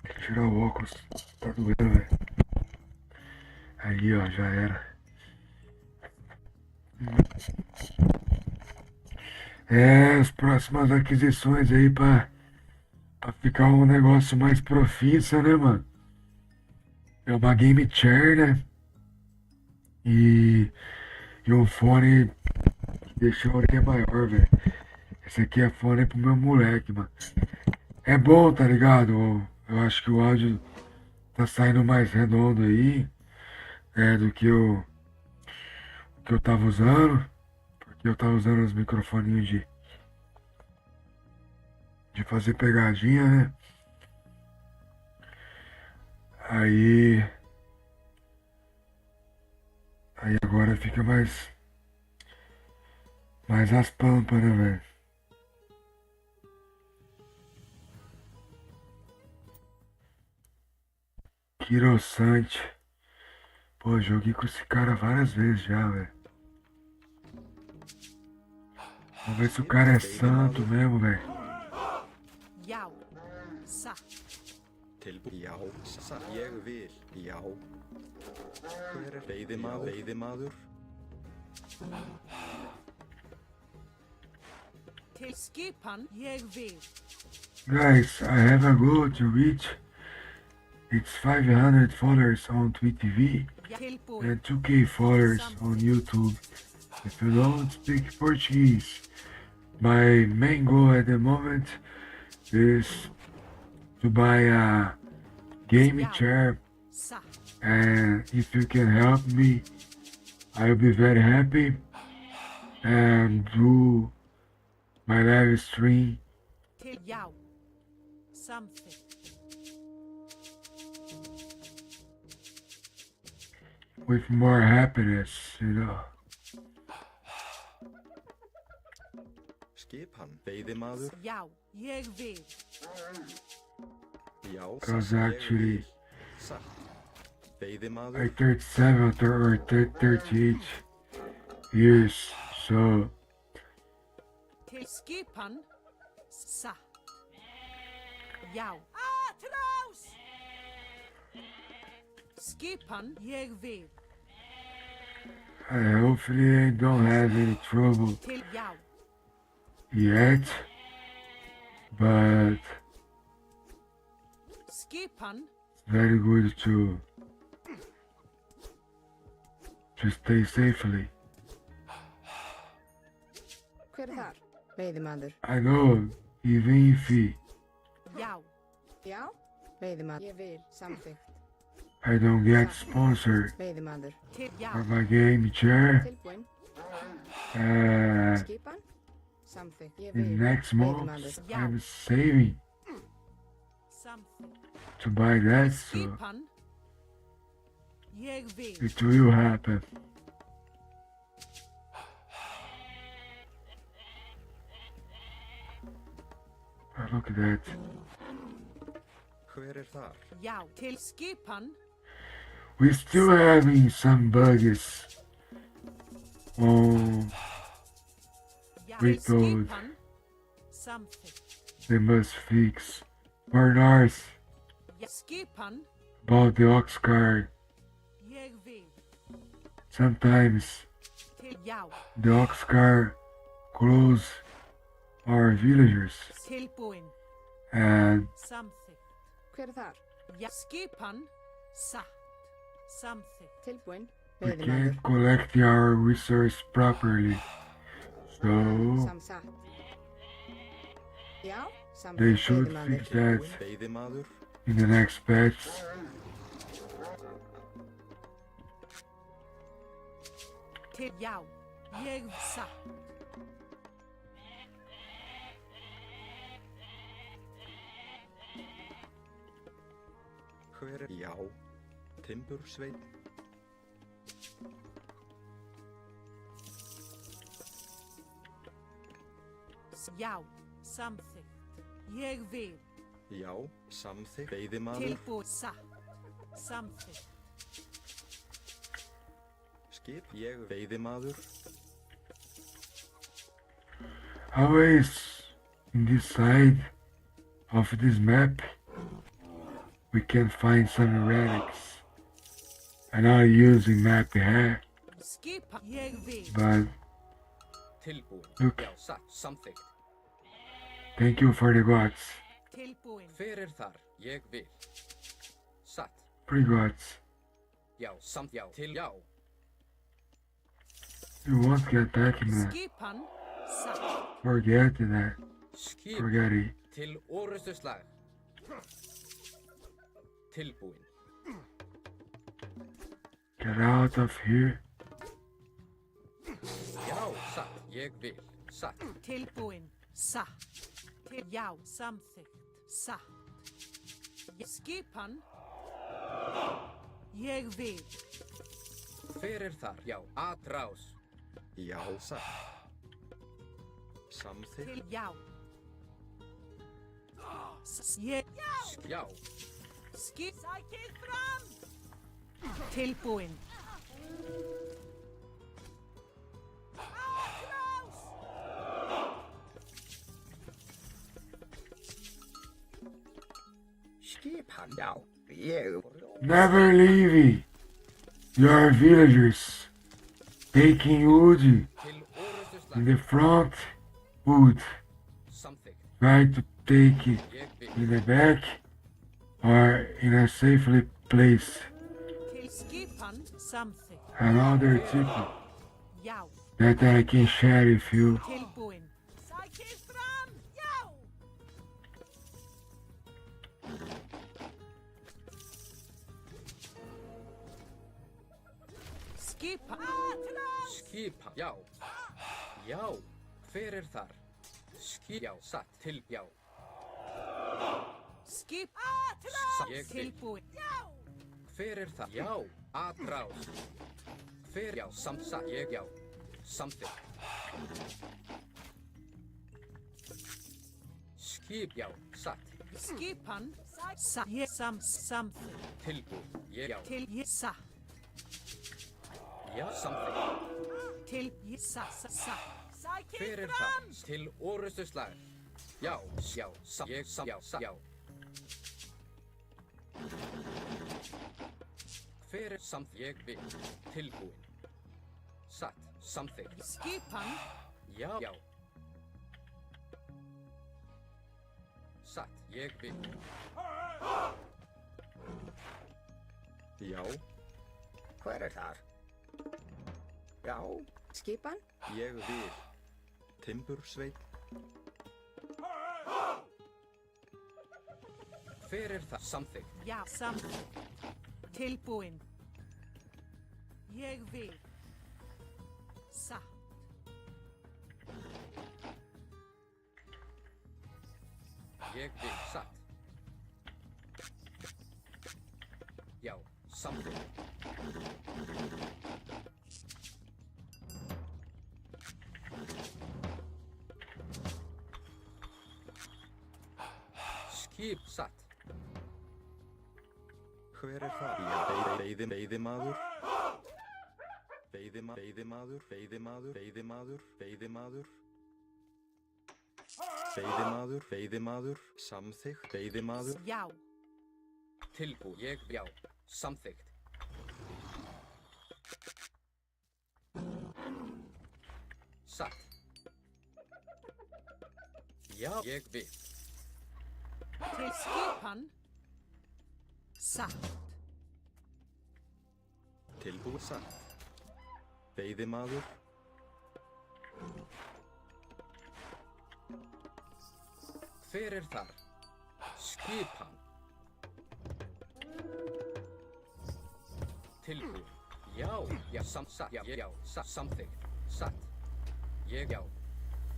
Tem que tirar o óculos, tá doendo, velho. Aí, ó, já era. É, as próximas aquisições aí pra ficar um negócio mais profissa, né, mano? É uma game chair, né? E um fone que deixa a orelha maior, velho. Esse aqui é fone pro meu moleque, mano. É bom, tá ligado? Eu acho que o áudio tá saindo mais redondo aí, do que eu tava usando. Porque eu tava usando os microfoninhos de fazer pegadinha, né? Aí agora fica mais as pampas, né, velho? Kirosante. Pô, joguei com esse cara várias vezes já, velho. Vamos ver se o cara é santo mesmo, velho. Já. Sa. Já, ég vil. Já. Hver er veiðimaður? Veiðimaður? Til skipan ég vil. Guys, I have a goal to reach. It's 500 followers on TweetTV Tilbúin. and 2K followers on YouTube. If you don't speak Portuguese, my main goal at the moment is to buy a gaming chair, Sa. and if you can help me, I'll be very happy and do my live stream Til já. Something. with more happiness, you know. Skipan. Veiðimaður? Já. Ég vil. Já, Because ég actually, vil. Satt. Veiðimaður? I 37 or 38 years, so Til skipan. Sa. Já. Atrás! Skipan ég vil. hopefully I don't have any trouble Til já. yet, but Skipan. very good to stay safely. Hver er þar? Veiðimaður. I know, even if Já. Já. Veiðimaður. Ég vil. Samþykkt. I don't get sponsored Veiðimaður. Til já. for my game chair, Tilbúin. Skipan. Samþykkt. Ég vil. in next month Veiðimaður. I'm saving Something. to buy that, so Skipan. Ég vil. it will happen. Oh, look at that. Hver er þar? Já. Til skipan. We still having some bugs on Já. We Til told. skipan. Something. they must fix. Bernard, Já. Skipan. about the ox card. Ég vil. Sometimes Til já. the ox card close our villagers, Tilbúin. and Something. Hver er þar? Já. Skipan. Satt. Something. Tilbúin. we Veiðimaður. can't collect our resource properly. So Samsatt. Já. Samþykkt. they should Veiðimaður. fix that Veiðimaður? in the next patch. Til já. Ég satt. Hver er? Já. Timbursveinn? Já. Something. Ég vil. Já. Samþykkt. Veiðimaður? Tilbúin. Satt. Something. Skip. Ég veiðimaður? Always in this side of this map, we can find some relics. I'm not using map here, Skipan. Ég vil. but Tilbúin. Look. Já, satt. Samþykkt. thank you for the gods. Tilbúin. Hver er þar? Ég vil. Satt. Free gods. Já, samt já. Til já. You won't get back in that. Skipan satt. Forget that. Skip Forget it. til orustuslag. Tilbúin. Get out of here. Já, satt. Ég vil. Satt. Tilbúin satt. Já, samþykkt satt. Skipan. Ég vil. Hver er þar? Já, atrás. Já, satt. Samþykkt. Til já. Ég. Já. Skip. Sækið fram. Tilbúin. Skipan, já. Ég... Never leave. Your villagers taking wood Til in orustuslag. the front, wood. Samþykkt. Try to take it Ég vil. in the back or in a safely place. Til skipan samþykkt. Another tip Já. that I can share with you. Tilbúin. Sækið fram. Já. Skipan. Skipa. Já. Já. Hver er þar? Já, satt. Til, já. Skip. Ég vil. Tilbúin. Hver er það? Já, atrás. Hver, já, samsa, ég, já. Samþykkt. Skip, já, satt. Skipan. Ég samþykkt. Tilbúin. Ég, já. Til ég satt. Já, samþykkt. Til ég satt. Hver er það? Til orustuslag. Já, já, ég, já, já. Hver er samt, ég vil. Tilbúin. Satt, samþykkt. Skipan. Já, já. Satt, ég vil. Já, Hver er þar? Já. Skipan. ég vil. Timbursveit. Hver er það? Samþykkt. Já, samþykkt. Tilbúin. Ég vil. Satt. Ég vil, satt. Já, samþykkt. Skip, satt. Hver er það? Veiðimaður. Veiðimaður. Samþykkt. Veiðimaður. Já. Tilbú, ég, já, samþykkt. Satt. Já, ég vil. Til skipan. Satt. Tilbúið satt. Veiðimaður. Hver er þar? Skipan. Tilbú. Já, já, satt, já, já, samþykkt. Satt. Ég, já,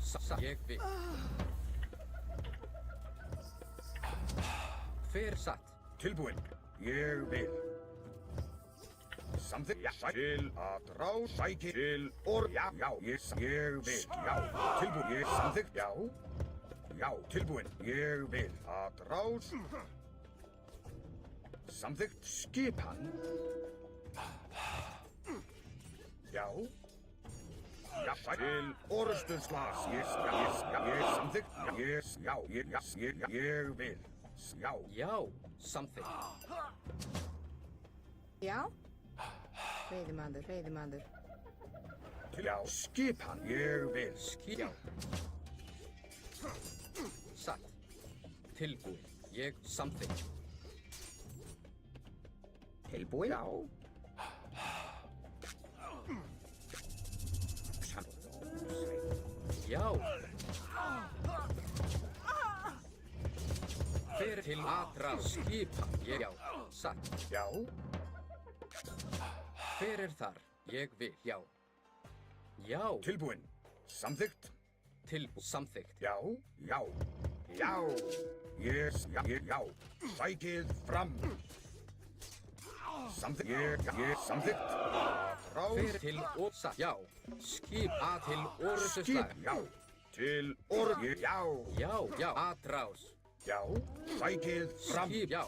satt, ég vil. Hver satt? Tilbúin. Ég vil. Samþykkt. Já. Til að rá sæki. Til já, já. Ég vil. Já. Tilbúin. Ég samþykkt. Já. Já. Tilbúin. Ég vil. Að rás. Samþykkt. Skipan. Já. Já. Til orustuslags. Ég samþykkt. Ég vil. Já. Já, samþykkt. Já. Veiðimaður. Já. Skipan. Ég vil. Já. Satt. Tilbúin. Ég samþykkt. Tilbúin. Já. Já. Hver til aðra skipa? Ég já. Satt. Já. Hver er þar? Ég vil. Já. Já. Tilbúin. Samþykkt. Samþykkt. Já. Já. Já. Já. Sækið fram. Samþykkt. Samþykkt. Hver til og satt. Já. Skip að til orrustuslag. Skip. Já. Til orð. Já. Já. Atrás. Já. Sækið fram. Skip. Já.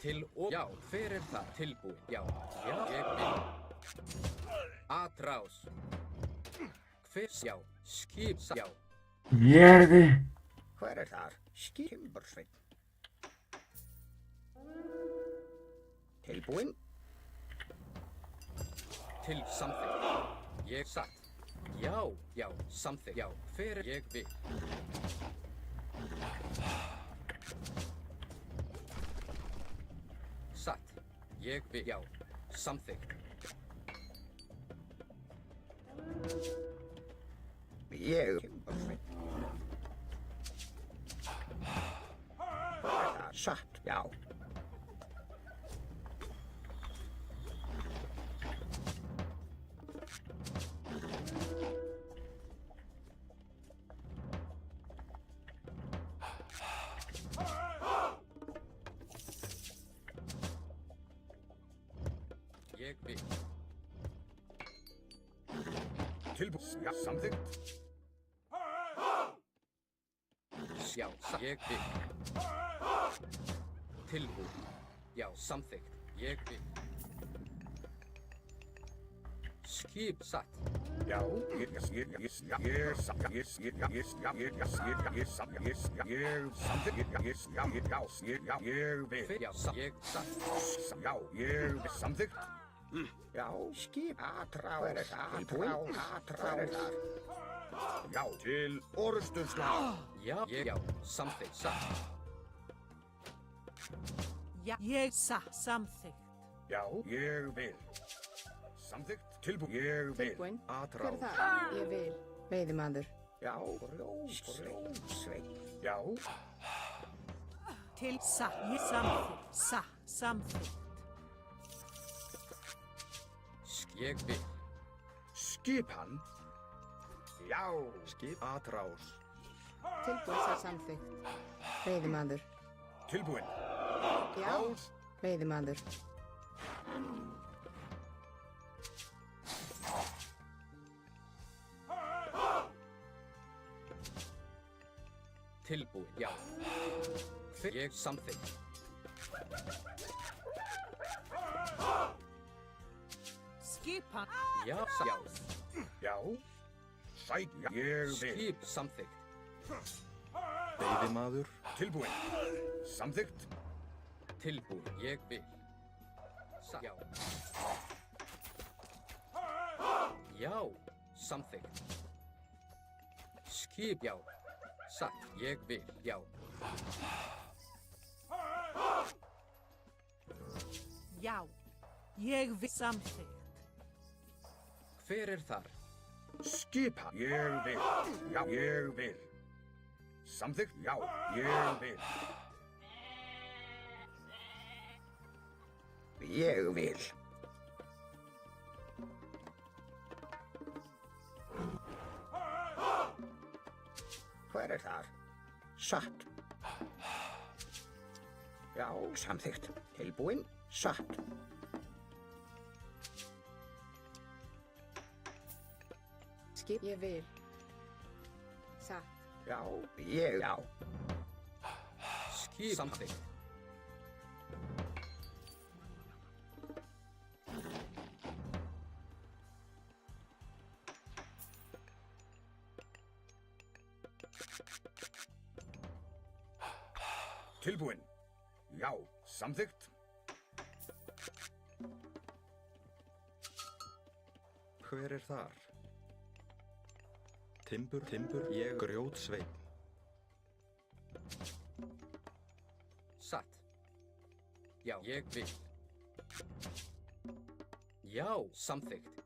Til og já. Hver er það? Tilbúin. Já. Já. Ég vil. Atrás. Hver? Já. Skip. Já. Mjerdi. Hver er þar? Skimbursveinn. Tilbúin. Til samþykkt. Ég satt. Já. Já. Samþykkt. Já. Hver ég vil. Satt. Ég vil. Já. Samþykkt. Ég Skimbursveinn. Hver er þar? Satt. Já. Ég vil. Tilbúin. Já. Samþykkt. Já. Ég vil. Tilbúin. Já. Samþykkt. Ég vil. Skip satt. Já. Ég vil. Já. Ég satt. Já. Ég samþykkt. Já. Skip. Atrás. Atrás. Já. Til orrustuslag. Já. Já. Samþykkt. Satt. Ja, ég samþykkt. Já. Ég vil. Samþykkt. Tilbúin. Ég vil. Tilbúin. Hver er Atrás. það? Ég vil. Veiðimaður. Já. Grjótsveinn. Já. Til ég samþykkt. Ég vil. Skipan. Já. Skip atrás. Tilbúin það samþykkt. Veiðimaður. Tilbúin. Já. Veiðimaður. Tilbúin. Já. Hver ég samþykkt. Skipan. Já. Já. Já. Sæk. Ég vil. Skip samþykkt. Veiðimaður. Tilbúin. Samþykkt. Tilbúin. Ég vil. Já. Já. Samþykkt. Skip. Já. Satt. Ég vil. Já. Já. Ég vil samþykkt. Hver er þar? Skipan. Ég vil. Já. Ég vil. Samþykkt. Já. Ég vil. Ég vil. Hver er þar? Satt. Já, samþykkt. Tilbúin. Satt. Skip. Ég vil. Satt. Já. Ég. Já. Skip samþykkt. Tilbúin. Já. Samþykkt. Hver er þar? Timbur, ég grjótsveinn. Satt. Já. Ég vil. Já. Samþykkt.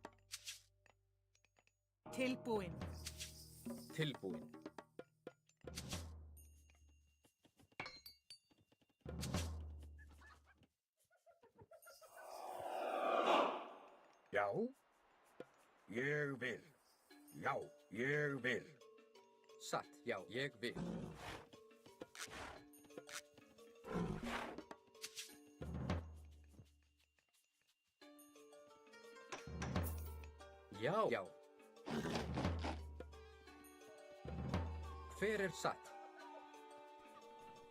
Tilbúin. Tilbúin. Já. Ég vil. Já, ég vil. Satt, já, ég vil. Já, já. Hver er satt?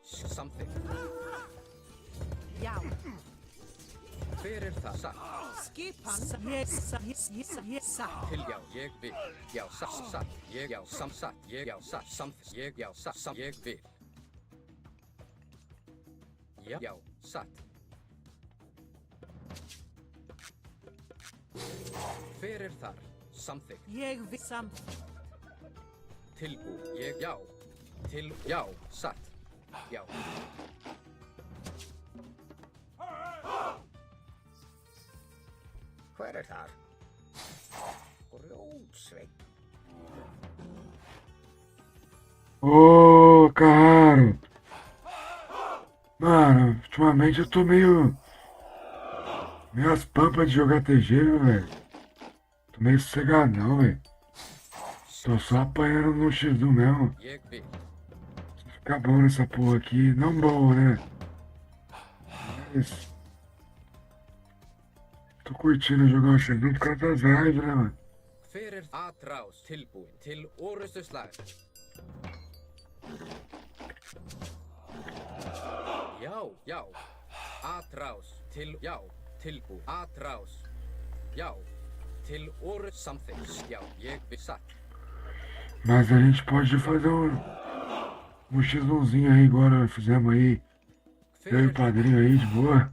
Samþykkt. Já. Hver er það satt? Skipan. Satt. Til já, ég vil. Já, satt. Ég já, satt. Ég já, satt. Ég já, satt. Ég vil. Já, já, satt. Hver er þar? Samþykkt. Ég vil samþykkt. Tilbú. Ég já. Já, satt. Já. Hver er þar? Grjótsveinn. Ô, Carraro. Mano, ultimamente eu tô meio as pampas de jogar TG, viu, velho? Tô meio sossegadão, velho. Tô só apanhando no X1 mesmo. Jeg vil. Fica bom nessa porra aqui. Não bom, né? Mas... tô curtindo jogar o X1 por causa das lives, né, mano? Hver er atrás tilbúin til orustuslag? Já, já. Atrás til já. Tilbú. Atrás. Já. Til orust samþykkt. Já, ég vil satt. Mas a gente pode fazer um X1zinho aí agora, fizemos aí. Eu e o padrinho aí, de boa.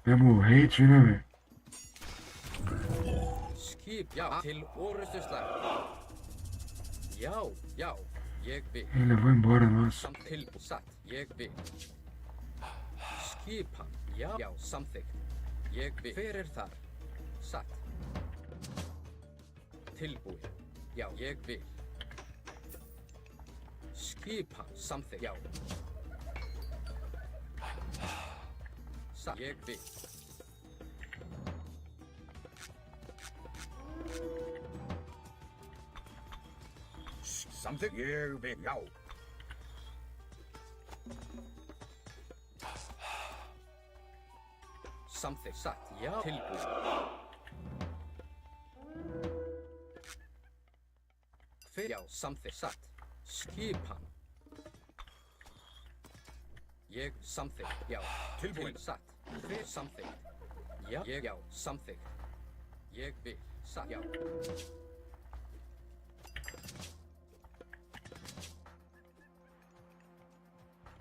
Mesmo hate, né, velho? Skip, já. Til orustuslag. Já, já. Ég vil. Ele levou embora, nossa. Tilbú. Satt. Ég vil. Skipan. Já, já. Samþykkt. Ég vil. Hver er þar? Satt. Tilbúin. Já, ég vil. Skipan. Samþykkt. Já. Satt. Ég vil. Samþykkt. Ég vil. Já. Samþykkt. Satt. Já. Tilbúin. Hver já. Samþykkt. Satt. Skipan. Ég samþykkt. Já. Tilbúin. Satt. Hver samþykkt. Já. Ég já. Samþykkt. Ég vil. Satt. Já.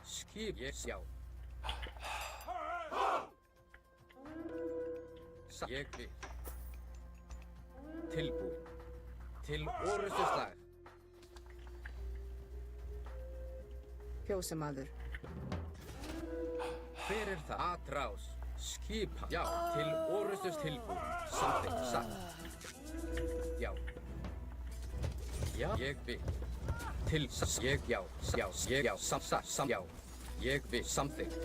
Skip. Ég já. Satt. Ég vil. Tilbúin. Til orustuslag. Fjósamaður. Hver er það? Atrás. Skipan. Já. Til orustust tilbúin. Samþykkt. Satt. Já. Já. Ég vil. Til satt. Ég já. Já. Ég já. Satt. Já. Ég vil. Samþykkt.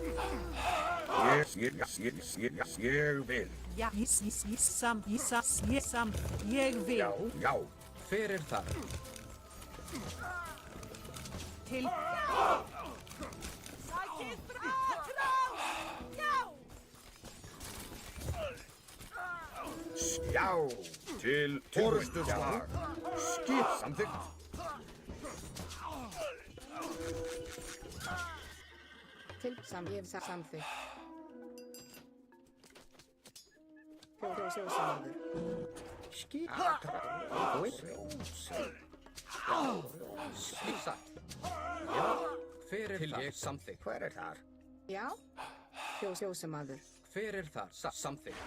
Ég vil. Ja, ég vil. Já, já. Hver er það? Til. Já. Til orustuslag. Skip samþykkt. Til ég samþykkt. Fjósamaður. Skip. Skip satt. Já. Hver er það? Ég samþykkt. Hver er þar? Já. Fjósamaður. Hver er það? Satt. Samþykkt.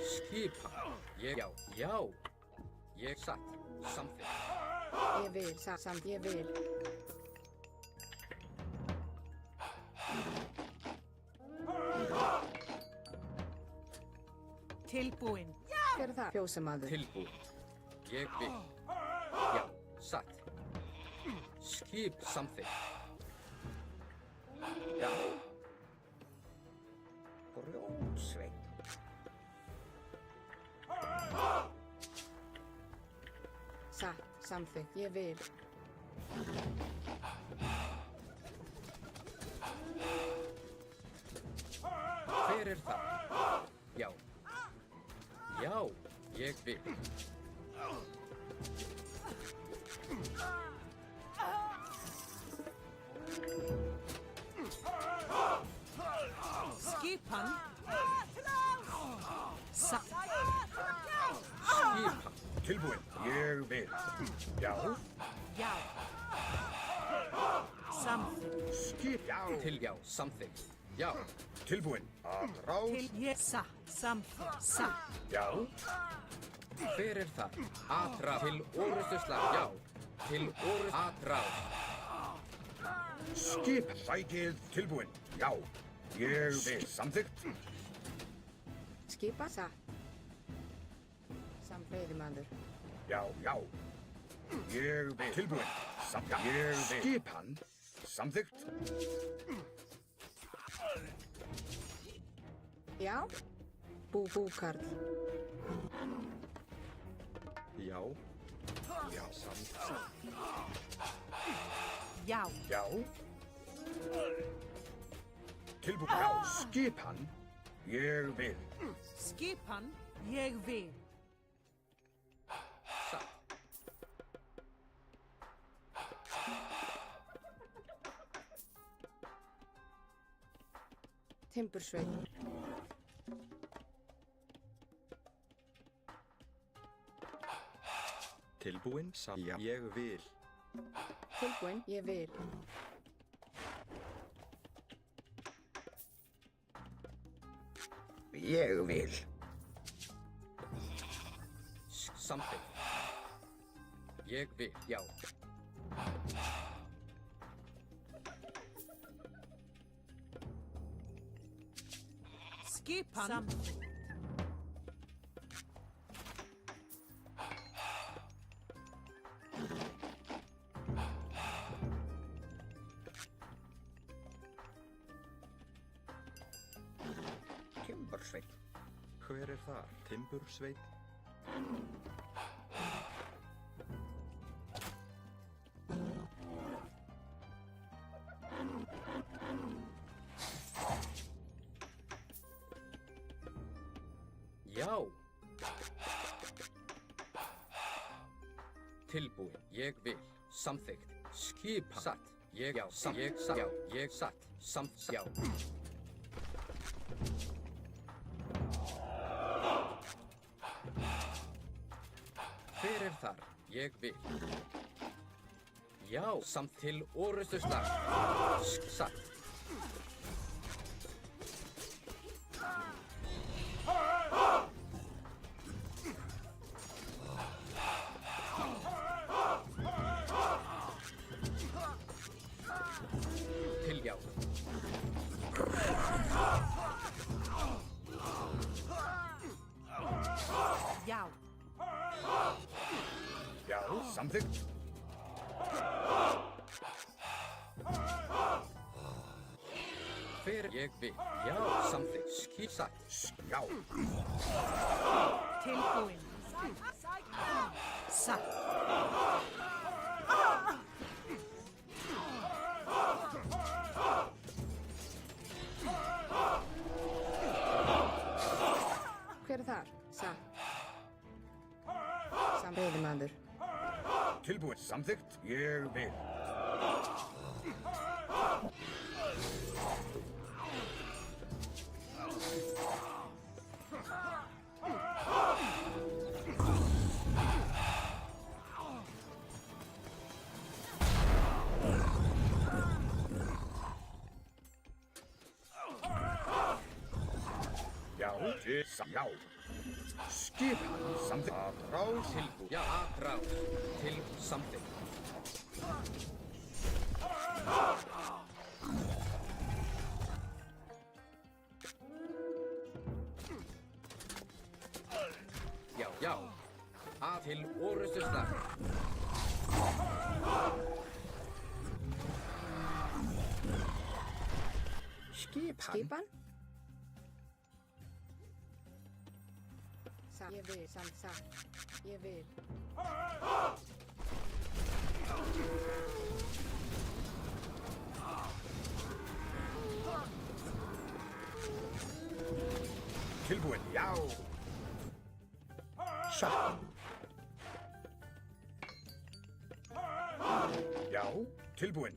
Skipan. Ég já. Já. Ég satt. Samþykkt. Ég vil. Samt ég vil. Tilbúin. Hver er það? Fjósamaður. Tilbúin. Ég vil. Já, satt. Skip samþykkt. Já. Grjótsveinn. Satt, samþykkt, ég vil. Hver er það? Já. Já, ég vil. Skipan. Satt. Skipan. Tilbúin. Ég vil. Já. Já. Samþykkt. Skip. Já. Til já, samþykkt. Já. Tilbúin. Að rás. Til ég. Satt. Samþykkt. Satt. Já. Hver er það? Atrás. Til orustuslag. Já. Til atrás. Skip. Sækið. Tilbúin. Já. Ég vil. Samþykkt. Skipa, satt. Samfeyðimaður. Já, já. Ég vil. Tilbúin. Samþykkt. Ég vil. Skipan. Samþykkt. Já. Búkarl. Já. Já, samþykkt. Já. Já. Tilbúin. Já. Skipan. Ég vil. Skipan. Ég vil. Satt. Timbursveinn. Tilbúin, já, ég vil. Tilbúin, ég vil. Ég vil. Samþykkt. Ég vil. Já. Skipan. Samþykkt. Timbursveinn. Hver er þar? Timbursveinn. Já. Tilbúin. Ég vil. Samþykkt. Skipan. Satt. Ég já. Ég satt. Já. Ég satt. Samt. Já. Hver er þar? Ég vil. Já. Samt til orustuslag. Satt. Til já. Já. Já. Samþykkt. Hver ég vil. Já. Samþykkt. Satt. Já. Tilbúin. Satt. Hver er þar? Satt. Samfeyðimaður. Tilbúin. Samþykkt. Ég vil. Já. Já. Skipan. Samþykkt. Að rás. Tilbúin. Já. Atrás. Til samþykkt. Já. Já. til orustuslag. Skipan? Ég vil, samt. Ég vil. Tilbúin, já. Satt. Já, tilbúin.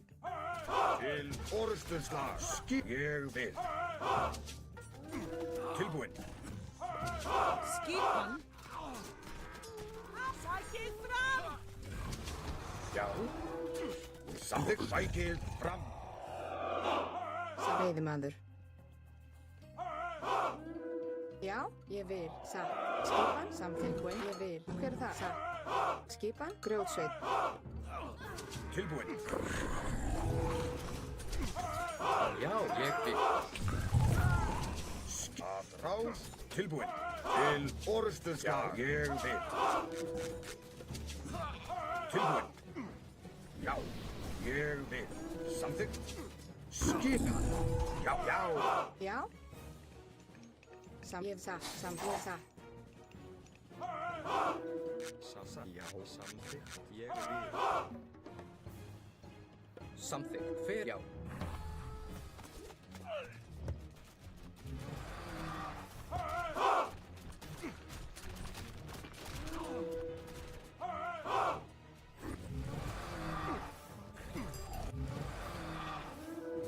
Til orustuslag. Ég vil. Tilbúin. Skipan? Sækið fram! Já. Samþykkt sækið fram. Veiðimaður. Já, ég vil. Satt. Skipan? Samþykkt. Ég vil. Hver er það? Satt. Skipan? Grjótsveit. Tilbúin. Já, ég vil. Að ráð. Tilbúin. Til orustuslag. Já, ég vil. Tilbúin. Já, ég vil. Samþykkt. Skipan. Já, já. Já? Ég satt. Satt. Já, samþykkt. Ég vil. Samþykkt. Fer, já.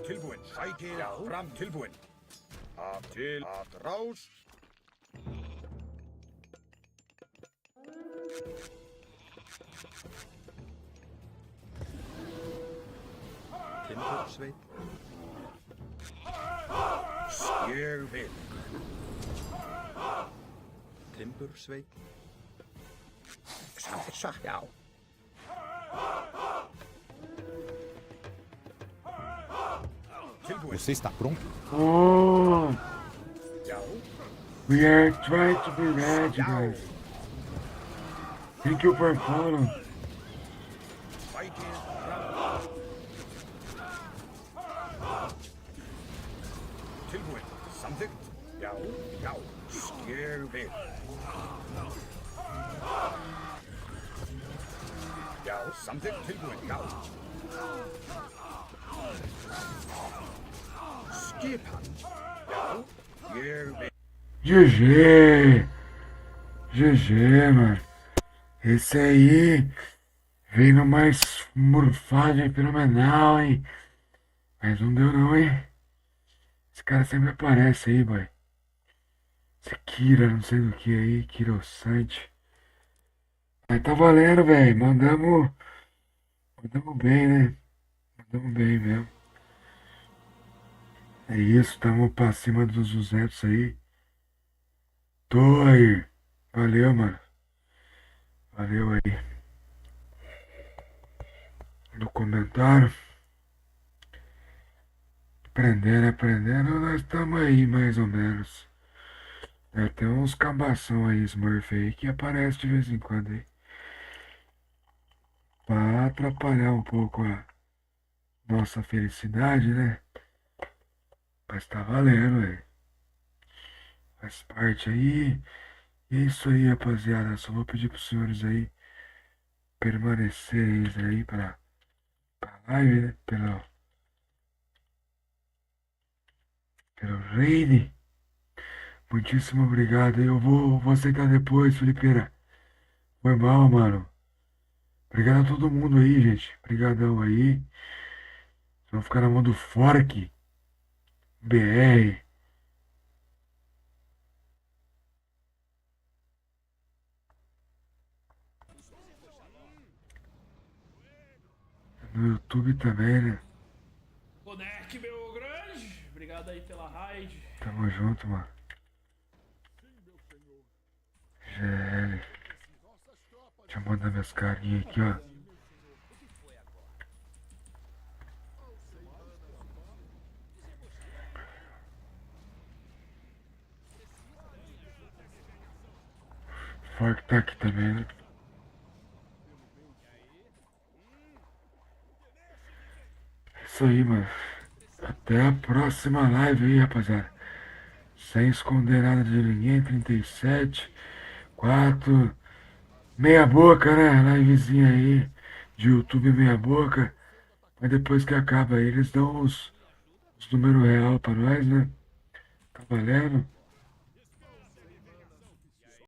Tilbúin. Sækið fram. Tilbúin. Til að rás. Timbursveit. Ég vil. Timbursveit. Satt, já. Tilbúin. Você está pronto? Oh, Já. we are trying to be ready, guys. Thank you for following. Sækið fram. Tilbúin. Samþykkt. Já, já. Ég vil. Já, samþykkt. Tilbúin. Já. Skipan. Já, ég vil. GG! GG, mano. Esse aí veio no mais morfagem fenomenal, hein? Mas não deu não, hein? Esse cara sempre aparece aí, boy. Esse Kira, não sei do que aí, Kirosante. Mas tá valendo, velho. Mandamos bem, né? Mandamos bem mesmo. É isso, tamo pra cima dos 200 aí. Tô aí. Valeu, mano. Valeu aí. No comentário. Aprendendo, nós estamos aí mais ou menos. É, tem uns cabação aí, Smurf aí, que aparece de vez em quando aí. Pra atrapalhar um pouco a nossa felicidade, né? Mas tá valendo, velho. Faz parte aí. E é isso aí, rapaziada. Só vou pedir pros senhores aí permanecerem aí pra live, né? Pelo raid. Muitíssimo obrigado. Eu vou aceitar depois, Felipeira. Foi mal, mano. Obrigado a todo mundo aí, gente. Obrigadão aí. Vamos ficar na mão do Fork BR. No YouTube também, né? Boneque, meu grande. Obrigado aí pela raid. Tamo junto, mano. GL. Deixa eu mandar minhas carinhas aqui, ó. Fork tá aqui também, né? isso aí, mano. Até a próxima live aí, rapaziada. Sem esconder nada de ninguém. 37, 4. Meia boca, né? Livezinha aí. De YouTube meia boca. Mas depois que acaba aí, eles dão os números real pra nós, né? Tá valendo?